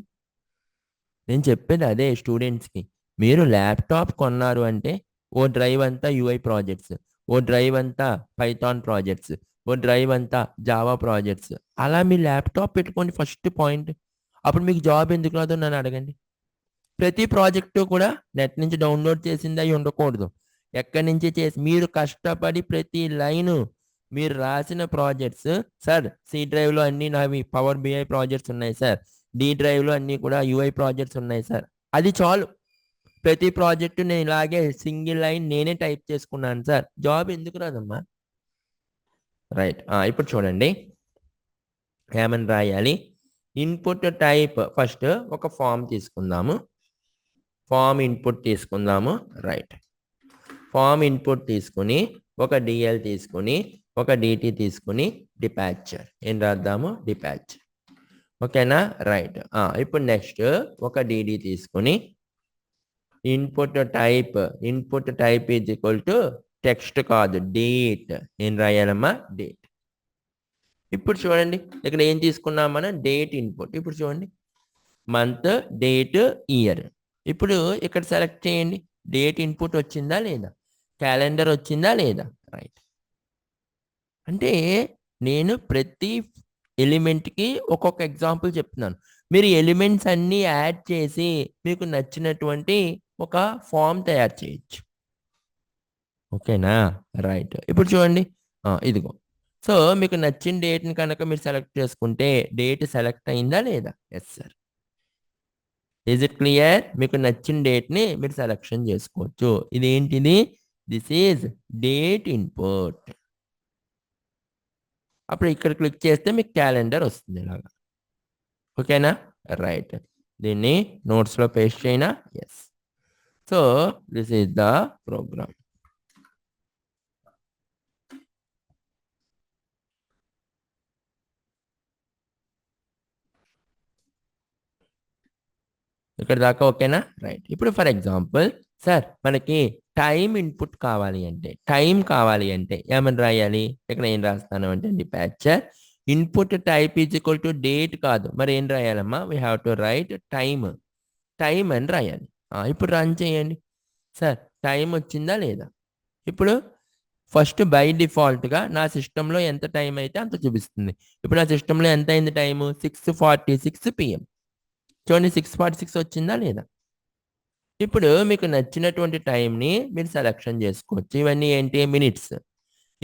నేను చెప్పేది అదే స్టూడెంట్స్కి. మీరు ల్యాప్టాప్ కొన్నారు అంటే ఓ డ్రైవ్ అంతా యూఐ ప్రాజెక్ట్స్, ఓ డ్రైవ్ అంతా పైథాన్ ప్రాజెక్ట్స్, ఓ డ్రైవ్ అంతా జావా ప్రాజెక్ట్స్. అలా మీ ల్యాప్టాప్ పెట్టుకోండి ఫస్ట్ పాయింట్. అప్పుడు మీకు జాబ్ ఎందుకు రాదో నన్ను అడగండి. ప్రతి ప్రాజెక్టు కూడా నెట్ నుంచి డౌన్లోడ్ చేసింది అయి ఉండకూడదు. ఎక్కడి నుంచి చేసి మీరు కష్టపడి ప్రతి లైను మీరు రాసిన ప్రాజెక్ట్స్, సార్ సి డ్రైవ్లో అన్ని నావి పవర్ బిఐ ప్రాజెక్ట్స్ ఉన్నాయి సార్, డి డ్రైవ్లో అన్ని కూడా యూఐ ప్రాజెక్ట్స్ ఉన్నాయి సార్, అది చాలు. ప్రతి ప్రాజెక్టు నేను ఇలాగే సింగిల్ లైన్ నేనే టైప్ చేసుకున్నాను సార్, జాబ్ ఎందుకు రాదమ్మా? రైట్. ఇప్పుడు చూడండి ఏమని రాయాలి. ఇన్పుట్ టైప్ ఫస్ట్ ఒక ఫామ్ తీసుకుందాము. ఫామ్ ఇన్పుట్ తీసుకుందాము. రైట్. ఫామ్ ఇన్పుట్ తీసుకుని ఒక డిఎల్ తీసుకుని ఒక డిటి తీసుకుని డిపాచర్ ఏం రాద్దాము, డిపాచ్. ఓకేనా? రైట్. ఇప్పుడు నెక్స్ట్ ఒక డిడి తీసుకుని input type is equal to text కాదు డేట్. ఏం రాయాలమ్మా, డేట్. ఇప్పుడు చూడండి ఇక్కడ ఏం తీసుకున్నాం మనం, డేట్ ఇన్పుట్. ఇప్పుడు చూడండి మంత్, డేట్, ఇయర్. ఇప్పుడు ఇక్కడ సెలెక్ట్ చేయండి, డేట్ ఇన్పుట్ వచ్చిందా లేదా, క్యాలెండర్ వచ్చిందా లేదా. రైట్. అంటే నేను ప్రతి ఎలిమెంట్కి ఒక్కొక్క ఎగ్జాంపుల్ చెప్తున్నాను. మీరు ఎలిమెంట్స్ అన్నీ యాడ్ చేసి మీకు నచ్చినటువంటి ఒక ఫామ్ తయారు చేయొచ్చు. ఓకేనా? రైట్. ఇప్పుడు చూడండి ఇదిగో. సో మీకు నచ్చిన డేట్ని కనుక మీరు సెలెక్ట్ చేసుకుంటే డేట్ సెలెక్ట్ అయిందా లేదా. Yes sir. Is it clear? మీకు నచ్చిన డేట్ని మీరు సెలెక్షన్ చేసుకోవచ్చు. ఇదేంటిది, దిస్ ఈజ్ డేట్ ఇన్పుట్. అప్పుడు ఇక్కడ క్లిక్ చేస్తే మీకు క్యాలెండర్ వస్తుంది ఇలాగా. ఓకేనా? రైట్. దీన్ని నోట్స్లో పేస్ట్ చేయనా. Yes. So this is the program. ఇక్కడ దాకా ఓకేనా. రైట్. ఇప్పుడు ఫర్ ఎగ్జాంపుల్ సార్ మనకి టైం ఇన్పుట్ కావాలి అంటే ఏమని రాయాలి. ఇక్కడ ఏం రాస్తాను అంటే departure input type is equal to date కాదు, మరి ఏం రాయాలమ్మా, we have to write time అని రాయాలి. ఇప్పుడు రన్ చేయండి. సార్ టైం వచ్చిందా లేదా. ఇప్పుడు ఫస్ట్ బై డిఫాల్ట్గా నా సిస్టంలో ఎంత టైం అయితే అంత చూపిస్తుంది. ఇప్పుడు నా సిస్టంలో ఎంత అయింది టైము, 6:46 PM. చూడండి 6:46 వచ్చిందా లేదా. ఇప్పుడు మీకు నచ్చినటువంటి టైంని మీరు సెలెక్షన్ చేసుకోవచ్చు. ఇవన్నీ ఏంటి, మినిట్స్.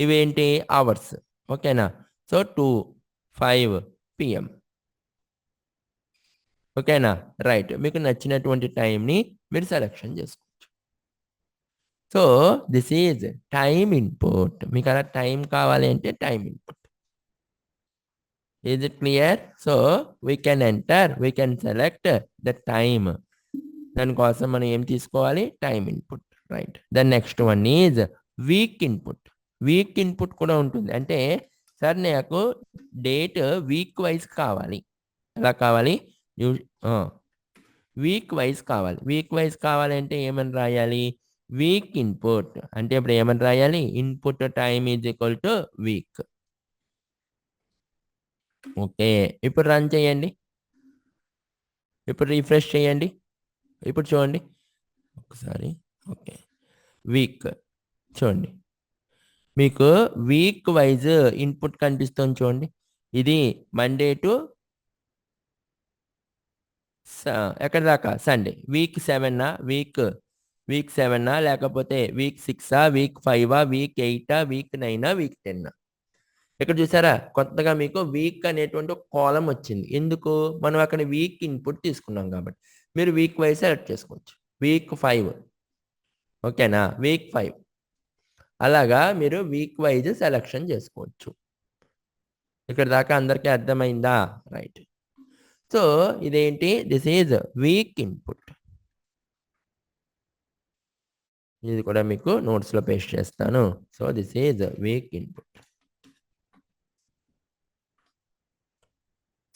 ఇవేంటి, అవర్స్. ఓకేనా. So 2:05 PM. ఓకేనా. రైట్. మీకు నచ్చినటువంటి టైంని మీరు సెలెక్షన్ చేసుకోవచ్చు. So this is time input. మీకు అలా టైం కావాలి అంటే time input. Is it clear? So we can select the time. దానికోసం మనం ఏం తీసుకోవాలి, time input. Right. The next one is week input. Week input కూడా ఉంటుంది. అంటే సార్ నాకు డేట్ వీక్ వైజ్ కావాలి. ఎలా కావాలి, వీక్ వైజ్ కావాలి. వీక్ వైజ్ కావాలి అంటే ఏమని రాయాలి, వీక్ ఇన్పుట్. అంటే ఇప్పుడు ఏమని రాయాలి, input time is equal to week. Okay. ఇప్పుడు రన్ చేయండి. ఇప్పుడు రిఫ్రెష్ చేయండి. ఇప్పుడు చూడండి ఒకసారి. ఓకే. వీక్ చూడండి, మీకు వీక్ వైజ్ ఇన్పుట్ కనిపిస్తుంది చూడండి. ఇది మండే టు ఎక్కడ దాకా, సండే. వీక్ 7 వీక్ 7 లేకపోతే week 6 week 5 week 8 week 9 week 10. ఇక్కడ చూసారా కొత్తగా మీకు వీక్ అనేటువంటి ఒక కాలం వచ్చింది. ఎందుకు, మనం అక్కడ వీక్ ఇన్పుట్ తీసుకున్నాం కాబట్టి. మీరు వీక్ వైజ్ సెలెక్ట్ చేసుకోవచ్చు. వీక్ 5. ఓకేనా, వీక్ 5. అలాగా మీరు వీక్ వైజ్ సెలెక్షన్ చేసుకోవచ్చు. ఇక్కడ దాకా అందరికీ అర్థమైందా. రైట్. సో ఇదేంటి, దిస్ ఈజ్ వీక్ ఇన్పుట్. ఇది కూడా మీకు నోట్స్లో పేస్ట్ చేస్తాను. So this is week input.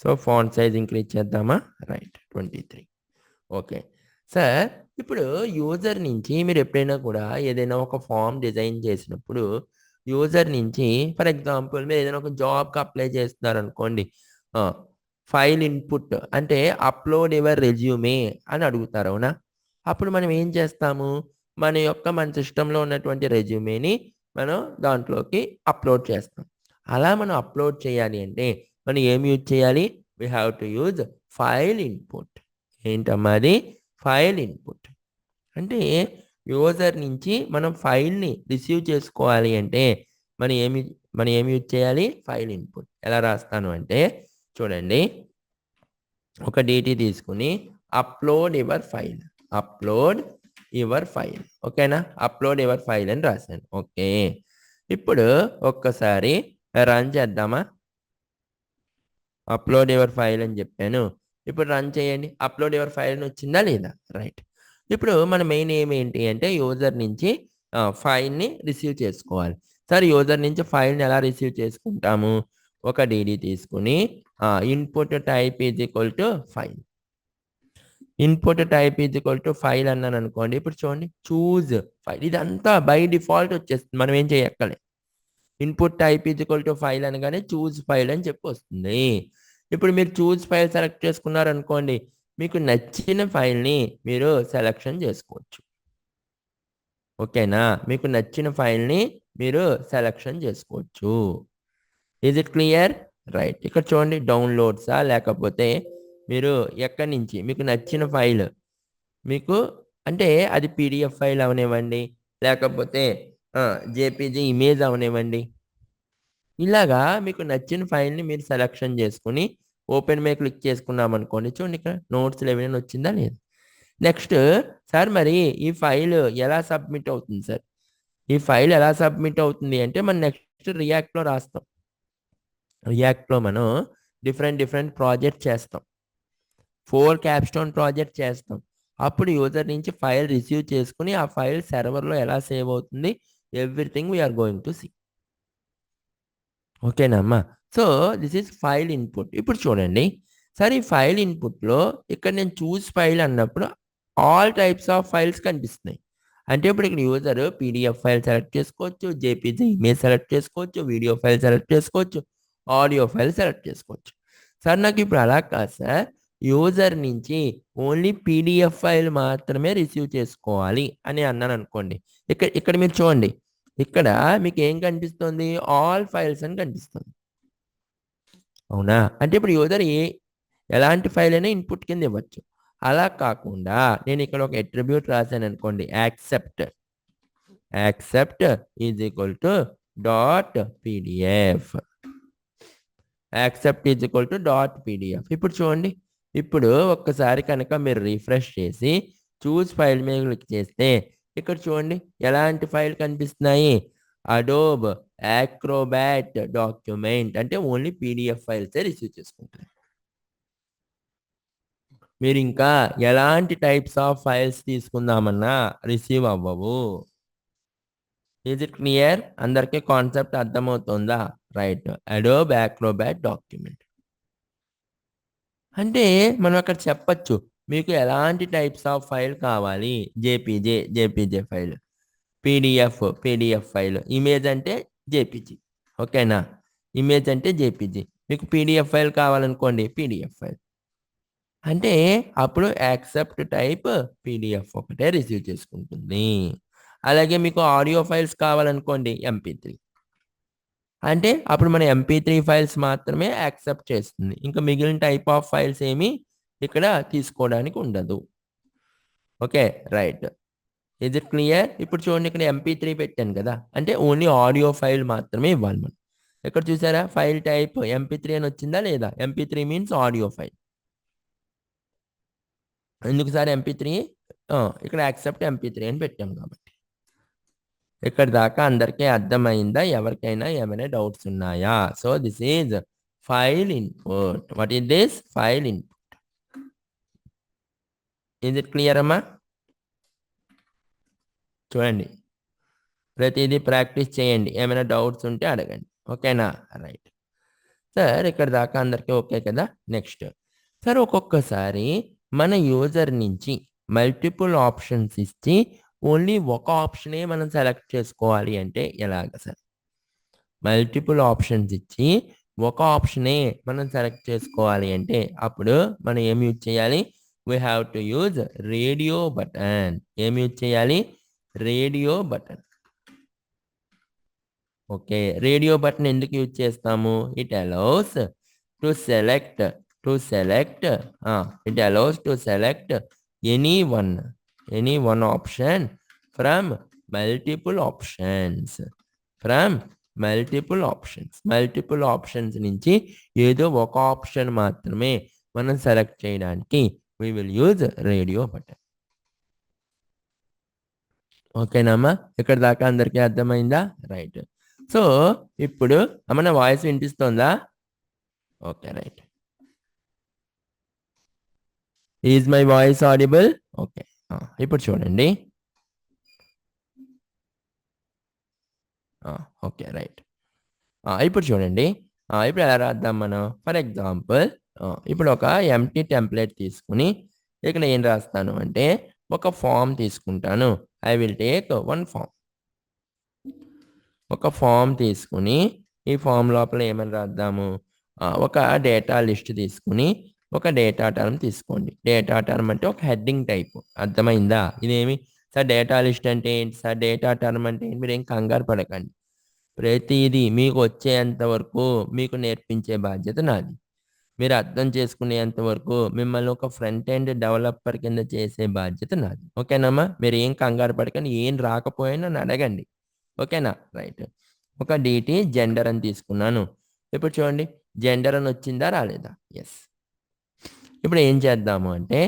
So font size increase చేద్దామా. రైట్. 23. Okay sir. ఇప్పుడు యూజర్ నుంచి మీరు ఎప్పుడైనా కూడా ఏదైనా ఒక ఫామ్ డిజైన్ చేసినప్పుడు యూజర్ నుంచి ఫర్ ఎగ్జాంపుల్ మీరు ఏదైనా ఒక జాబ్కి అప్లై చేస్తున్నారు అనుకోండి. ఫైల్ ఇన్పుట్ అంటే అప్లోడ్ యువర్ రెజ్యూమే అని అడుగుతారు, అవునా. అప్పుడు మనం ఏం చేస్తాము, మన సిస్టంలో ఉన్నటువంటి రెజ్యూమేని మనం దాంట్లోకి అప్లోడ్ చేస్తాం. అలా మనం అప్లోడ్ చేయాలి అంటే మనం ఏం యూజ్ చేయాలి? We have to use file input. ఏంటమ్మా అది? File input. అంటే యూజర్ నుంచి మనం ఫైల్‌ని రిసీవ్ చేసుకోవాలి అంటే మనం ఏమి మనం ఏమి యూజ్ చేయాలి? File input. ఎలా రాస్తాను అంటే చూడండి. ఒక డీటీ తీసుకొని upload your file. Upload your file. ఓకేనా? అప్లోడ్ యువర్ ఫైల్ అని రాశాను. ఓకే. ఇప్పుడు ఒక్కసారి రన్ చేద్దామా? అప్లోడ్ యువర్ ఫైల్ అని చెప్పాను. ఇప్పుడు రన్ చేయండి. అప్లోడ్ యువర్ ఫైల్ అని వచ్చిందా లేదా? రైట్. ఇప్పుడు మన మెయిన్ ఎయిమ్ ఏంటి అంటే యూజర్ నుంచి ఫైల్‌ని రిసీవ్ చేసుకోవాలి. సరే యూజర్ నుంచి ఫైల్‌ని ఎలా రిసీవ్ చేసుకుంటాము? ఒక డీడీ తీసుకొని input type is equal to file. Input type is equal to file అన్నాననుకోండి. ఇప్పుడు చూడండి చూజ్ ఫైల్ ఇదంతా బై డిఫాల్ట్ వచ్చేస్తుంది. మనం ఏం చేయక్కర్లే. Input type is equal to file అనగానే చూజ్ ఫైల్ అని చెప్పి వస్తుంది. ఇప్పుడు మీరు చూజ్ ఫైల్ సెలెక్ట్ చేసుకున్నారనుకోండి. మీకు నచ్చిన ఫైల్‌ని మీరు సెలక్షన్ చేసుకోవచ్చు. ఓకేనా? మీకు నచ్చిన ఫైల్‌ని మీరు సెలక్షన్ చేసుకోవచ్చు. Is it clear? రైట్. ఇక్కడ చూడండి డౌన్‌లోడ్సా లేకపోతే మీరు ఎక్కడి నుంచి మీకు నచ్చిన ఫైల్ మీకు అంటే అది పీడీఎఫ్ ఫైల్ అవనివ్వండి, లేకపోతే జేపీజీ ఇమేజ్ అవనివ్వండి. ఇలాగా మీకు నచ్చిన ఫైల్‌ని మీరు సెలక్షన్ చేసుకొని ఓపెన్ మీద క్లిక్ చేసుకున్నామనుకోండి. చూడండి ఇక్కడ నోట్స్ 11 అని వచ్చిందా లేదా? నెక్స్ట్ సార్ మరి ఈ ఫైల్ ఎలా సబ్మిట్ అవుతుంది సార్? ఈ ఫైల్ ఎలా సబ్మిట్ అవుతుంది అంటే మనం నెక్స్ట్ రియాక్ట్‌లో రాస్తాం. రియాక్ట్‌లో మనం డిఫరెంట్ ప్రాజెక్ట్ చేస్తాం. 4 క్యాప్‌స్టోన్ ప్రాజెక్ట్ చేస్తాం. అప్పుడు యూజర్ నుంచి ఫైల్ రిసీవ్ చేసుకొని ఆ ఫైల్ సర్వర్‌లో ఎలా సేవ్ అవుతుంది? Everything we are going to see. ఓకేనా అమ్మా? So, this is file input. ఇప్పుడు చూడండి. సరే ఈ ఫైల్ ఇన్పుట్‌లో ఇక్కడ నేను చూస్ ఫైల్ అన్నప్పుడు ఆల్ టైప్స్ ఆఫ్ ఫైల్స్ కనిపిస్తున్నాయి. అంటే ఇప్పుడు ఇక్కడ యూజర్ పీడీఎఫ్ ఫైల్ సెలెక్ట్ చేసుకోవచ్చు, జేపీజీ ఇమేజ్ సెలెక్ట్ చేసుకోవచ్చు, వీడియో ఫైల్ సెలెక్ట్ చేసుకోవచ్చు, ఆడియో ఫైల్ సెలెక్ట్ చేసుకోవచ్చు. సార్ నాకు ఇప్పుడు అలా కాదు సార్. యూజర్ నుంచి ఓన్లీ పీడీఎఫ్ ఫైల్ మాత్రమే రిసీవ్ చేసుకోవాలి అని అన్నాననుకోండి. ఇక్కడ మీరు చూడండి. ఇక్కడ మీకేం కనిపిస్తుంది? ఆల్ ఫైల్స్ అని కనిపిస్తుంది. అవునా? అంటే ఇప్పుడు యూజర్ ఎలాంటి ఫైల్ అయినా ఇన్పుట్ కింద ఇవ్వచ్చు. అలా కాకుండా నేను ఇక్కడ ఒక అట్రిబ్యూట్ రాశాననుకోండి accept. Accept is equal to dot PDF. Accept is equal to dot PDF. ఇప్పుడు చూడండి. ఇప్పుడు ఒక్కసారి కనుక మీరు రిఫ్రెష్ చేసి చూస్ ఫైల్ మీద క్లిక్ చేస్తే ఇక్కడ చూడండి ఎలాంటి ఫైల్ కనిపిస్తున్నాయి? అడోబ్ యాక్రోబాట్ డాక్యుమెంట్ అంటే ఓన్లీ పీడీఎఫ్ ఫైల్సే రిసీవ్ చేసుకుంటారు. మీరు ఇంకా ఎలాంటి టైప్స్ ఆఫ్ ఫైల్స్ తీసుకుందామన్నా రిసీవ్ అవ్వవు. Is it clear? అందరికీ కాన్సెప్ట్ అర్థమవుతుందా? రైట్. Adobe Acrobat document. అంటే మనం అక్కడ చెప్పొచ్చు. మీకు ఎలాంటి టైప్స్ ఆఫ్ ఫైల్ కావాలి? JPG file. PDF file. Image అంటే జేపీజీ. ఓకేనా? ఇమేజ్ అంటే జేపీజీ. మీకు పీడీఎఫ్ ఫైల్ కావాలనుకోండి పీడీఎఫ్ ఫైల్. అంటే అప్పుడు యాక్సెప్ట్ టైప్ పీడీఎఫ్ ఒకటే రిసీవ్ చేసుకుంటుంది. అలాగే మీకు ఆడియో ఫైల్స్ కావాలనుకోండి ఎంపీ3. అంటే అప్పుడు మన ఎంపీ3 ఫైల్స్ మాత్రమే యాక్సెప్ట్ చేస్తుంది. ఇంకా మిగిలిన టైప్ ఆఫ్ ఫైల్స్ ఏమి ఇక్కడ తీసుకోవడానికి ఉండదు. Okay. Right. Is it clear? ఇప్పుడు చూడండి ఇక్కడ ఎంపీ3 పెట్టాను కదా! అంటే ఓన్లీ ఆడియో ఫైల్ మాత్రమే ఇవ్వాలి మనం. ఇక్కడ చూసారా? ఫైల్ టైప్ ఎంపీ3 అని వచ్చిందా లేదా? MP3 means audio file. ఎందుకు సార్ ఎంపీ3? ఇక్కడ యాక్సెప్ట్ ఎంపీ3 అని పెట్టాం కాబట్టి. ఇక్కడి దాకా అందరికీ అర్థమైందా? ఎవరికైనా ఏమైనా డౌట్స్ ఉన్నాయా? So, this is file input. What is this? File input. Is it clear అమ్మా? చూడండి. ప్రతిదీ ప్రాక్టీస్ చేయండి. ఏమైనా డౌట్స్ ఉంటే అడగండి. ఓకేనా? రైట్. సార్ ఇక్కడి దాకా అందరికీ ఓకే కదా! నెక్స్ట్. సార్ ఒక్కొక్కసారి మన యూజర్ నుంచి మల్టిపుల్ ఆప్షన్స్ ఇచ్చి ఓన్లీ ఒక ఆప్షనే మనం సెలెక్ట్ చేసుకోవాలి అంటే ఎలాగ సార్? మల్టిపుల్ ఆప్షన్స్ ఇచ్చి ఒక ఆప్షనే మనం సెలెక్ట్ చేసుకోవాలి అంటే అప్పుడు మనం ఏం యూజ్ చేయాలి? We have to use radio button. ఏం యూజ్ చేయాలి? Radio button. Okay. Radio button ఎందుకు యూజ్ చేస్తాము? It allows to select it allows to select any one option from multiple options. Multiple options నుంచి ఏదో ఒక ఆప్షన్ మాత్రమే మనం సెలెక్ట్ చేయడానికి we will use radio button. ఓకేనమ్మా? ఇక్కడ దాకా అందరికీ అర్థమైందా? రైట్. సో ఇప్పుడు మన వాయిస్ వినిపిస్తోందా? Okay, right. Is my voice audible? Okay. ఇప్పుడు చూడండి. Okay, right. ఇప్పుడు చూడండి. ఇప్పుడు ఎలా రాద్దాం మనం? ఫర్ ఎగ్జాంపుల్ ఇప్పుడు ఒక ఎంప్టీ టెంప్లెట్ తీసుకుని ఇక్కడ ఏం రాస్తాను అంటే ఒక ఫామ్ తీసుకుంటాను. I will take one form. ఒక ఫామ్ తీసుకుని ఈ ఫామ్ లోపల ఏమని రాద్దాము? ఒక డేటా లిస్ట్ తీసుకుని ఒక డేటా టర్మ్ తీసుకోండి. డేటా టర్మ్ అంటే ఒక హెడ్డింగ్ టైప్. అర్థమైందా? ఇదేమి సార్ డేటా లిస్ట్ అంటే ఏంటి సార్? డేటా టర్మ్ అంటే ఏంటి? మీరు ఏం కంగారు పడకండి. ప్రతిదీ మీకు వచ్చేంత వరకు మీకు నేర్పించే బాధ్యత నాది. మీరు అర్థం చేసుకునేంత వరకు మిమ్మల్ని ఒక ఫ్రంట్ ఎండ్ డెవలపర్ కింద చేసే బాధ్యత నాది. ఓకేనమ్మా? మీరు ఏం కంగారు పడకండి. ఏం రాకపోయినా నన్ను అడగండి. ఓకేనా? రైట్. ఒక డీటీ జెండర్ అని తీసుకున్నాను. ఇప్పుడు చూడండి, జెండర్ అని వచ్చిందా రాలేదా? ఎస్. ఇప్పుడు ఏం చేద్దాము అంటే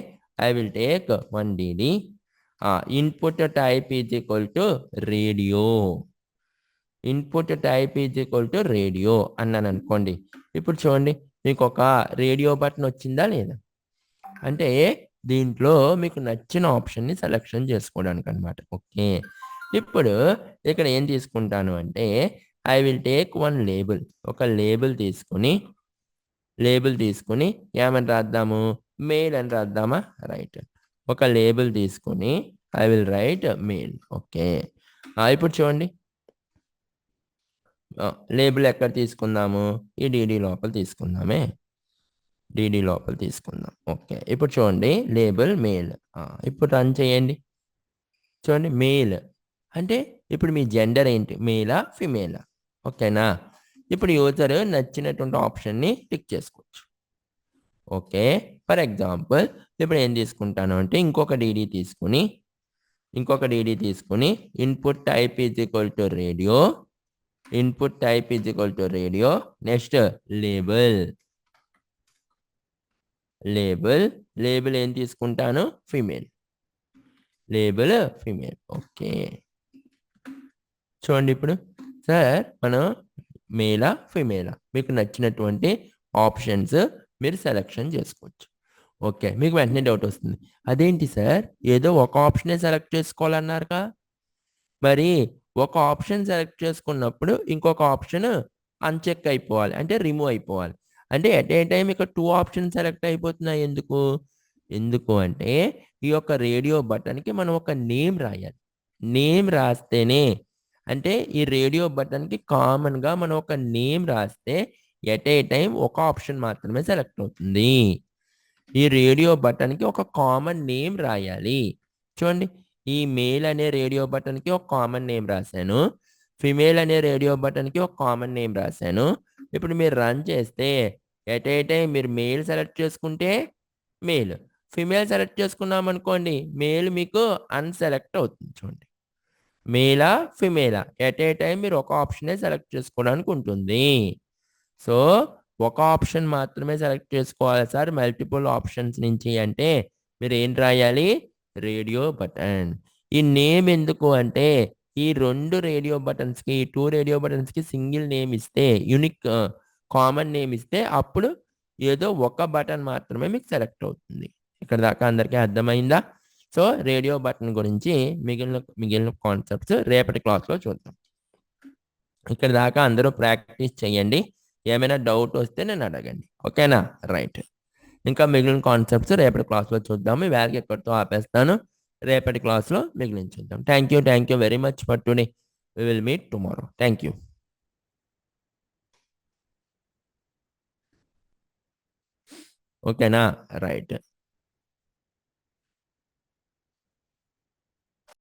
I will take one DD input type is equal to radio. Input type is equal to radio అన్నాను అనుకోండి. ఇప్పుడు చూడండి, మీకు ఒక రేడియో బటన్ వచ్చిందా లేదా? అంటే దీంట్లో మీకు నచ్చిన ఆప్షన్ని సెలెక్షన్ చేసుకోవడానికి అనమాట. ఓకే. ఇప్పుడు ఇక్కడ ఏం తీసుకుంటాను అంటే I will take one label. ఒక లేబుల్ తీసుకుని ఏమని రాద్దాము? మెయిల్ అని రాద్దామా? రైట్. ఒక లేబుల్ తీసుకుని I will write mail. Okay. ఇప్పుడు చూడండి, లేబుల్ ఎక్కడ తీసుకుందాము? ఈ డీడీ లోపల తీసుకుందామే. డీడీ లోపల తీసుకుందాం. ఓకే. ఇప్పుడు చూడండి, లేబుల్ మెయిల్. ఇప్పుడు రన్ చేయండి. చూడండి, మెయిల్ అంటే ఇప్పుడు మీ జెండర్ ఏంటి? మేలా ఫిమేలా? ఓకేనా? ఇప్పుడు యూజర్ నచ్చినటువంటి ఆప్షన్ని టిక్ చేసుకోవచ్చు. ఓకే. ఫర్ ఎగ్జాంపుల్ ఇప్పుడు ఏం తీసుకుంటాను అంటే ఇంకొక డీడీ తీసుకుని input type is equal to radio. Next label ఏం తీసుకుంటాను? ఫీమేల్. Label female. ఓకే. చూడండి, ఇప్పుడు సార్ మనం మేలా ఫీమేలా మీకు నచ్చినటువంటి ఆప్షన్స్ మీరు సెలెక్షన్ చేసుకోవచ్చు. ఓకే. మీకు వెంటనే డౌట్ వస్తుంది, అదేంటి సార్ ఏదో ఒక ఆప్షనే సెలెక్ట్ చేసుకోవాలన్నారుగా? మరి ఒక ఆప్షన్ సెలెక్ట్ చేసుకున్నప్పుడు ఇంకొక ఆప్షన్ అన్చెక్ అయిపోవాలి, అంటే రిమూవ్ అయిపోవాలి. అంటే ఎట్ ఏ టైం ఇక్కడ 2 ఆప్షన్స్ సెలెక్ట్ అయిపోతున్నాయి. ఎందుకు అంటే ఈ యొక్క రేడియో బటన్కి మనం ఒక నేమ్ రాయాలి. నేమ్ రాస్తేనే, అంటే ఈ రేడియో బటన్కి కామన్గా మనం ఒక నేమ్ రాస్తే ఎట్ ఏ టైం ఒక ఆప్షన్ మాత్రమే సెలెక్ట్ అవుతుంది. ఈ రేడియో బటన్కి ఒక కామన్ నేమ్ రాయాలి. చూడండి, ఈ మేల్ అనే రేడియో బటన్కి ఒక కామన్ నేమ్ రాశాను. ఫిమేల్ అనే రేడియో బటన్కి ఒక కామన్ నేమ్ రాశాను. ఇప్పుడు మీరు రన్ చేస్తే ఎట్ ఏ టైం మీరు మేల్ సెలెక్ట్ చేసుకుంటే మేల్, ఫిమేల్ సెలెక్ట్ చేసుకున్నాం అనుకోండి మేల్ మీకు అన్సెలెక్ట్ అవుతుంది. చూడండి, మేలా ఫిమేలా ఎట్ ఏ టైం మీరు ఒక ఆప్షనే సెలెక్ట్ చేసుకోవడానికి ఉంటుంది. సో ఒక ఆప్షన్ మాత్రమే సెలెక్ట్ చేసుకోవాలి సార్ మల్టిపుల్ ఆప్షన్స్ నుంచి అంటే మీరు ఏం రాయాలి? Radio button. ఈ నేమ్ ఎందుకు అంటే ఈ 2 రేడియో బటన్స్కి, 2 రేడియో బటన్స్కి సింగిల్ నేమ్ ఇస్తే, యూనిక్ కామన్ నేమ్ ఇస్తే అప్పుడు ఏదో ఒక బటన్ మాత్రమే మీకు సెలెక్ట్ అవుతుంది. ఇక్కడ దాకా అందరికీ అర్థమైందా? సో రేడియో బటన్ గురించి మిగిలిన కాన్సెప్ట్స్ రేపటి క్లాస్లో చూద్దాం. ఇక్కడ దాకా అందరూ ప్రాక్టీస్ చేయండి. ఏమైనా డౌట్ వస్తే నేను అడగండి. ఓకేనా? రైట్. ఇంకా మిగిలిన కాన్సెప్ట్స్ రేపటి క్లాస్లో చూద్దాము. ఈ వేళకి ఎక్కడితో ఆపేస్తాను. రేపటి క్లాస్లో మిగిలిన చూద్దాం. Thank you very much for today. We will meet tomorrow. Thank you. ఓకేనా? రైట్.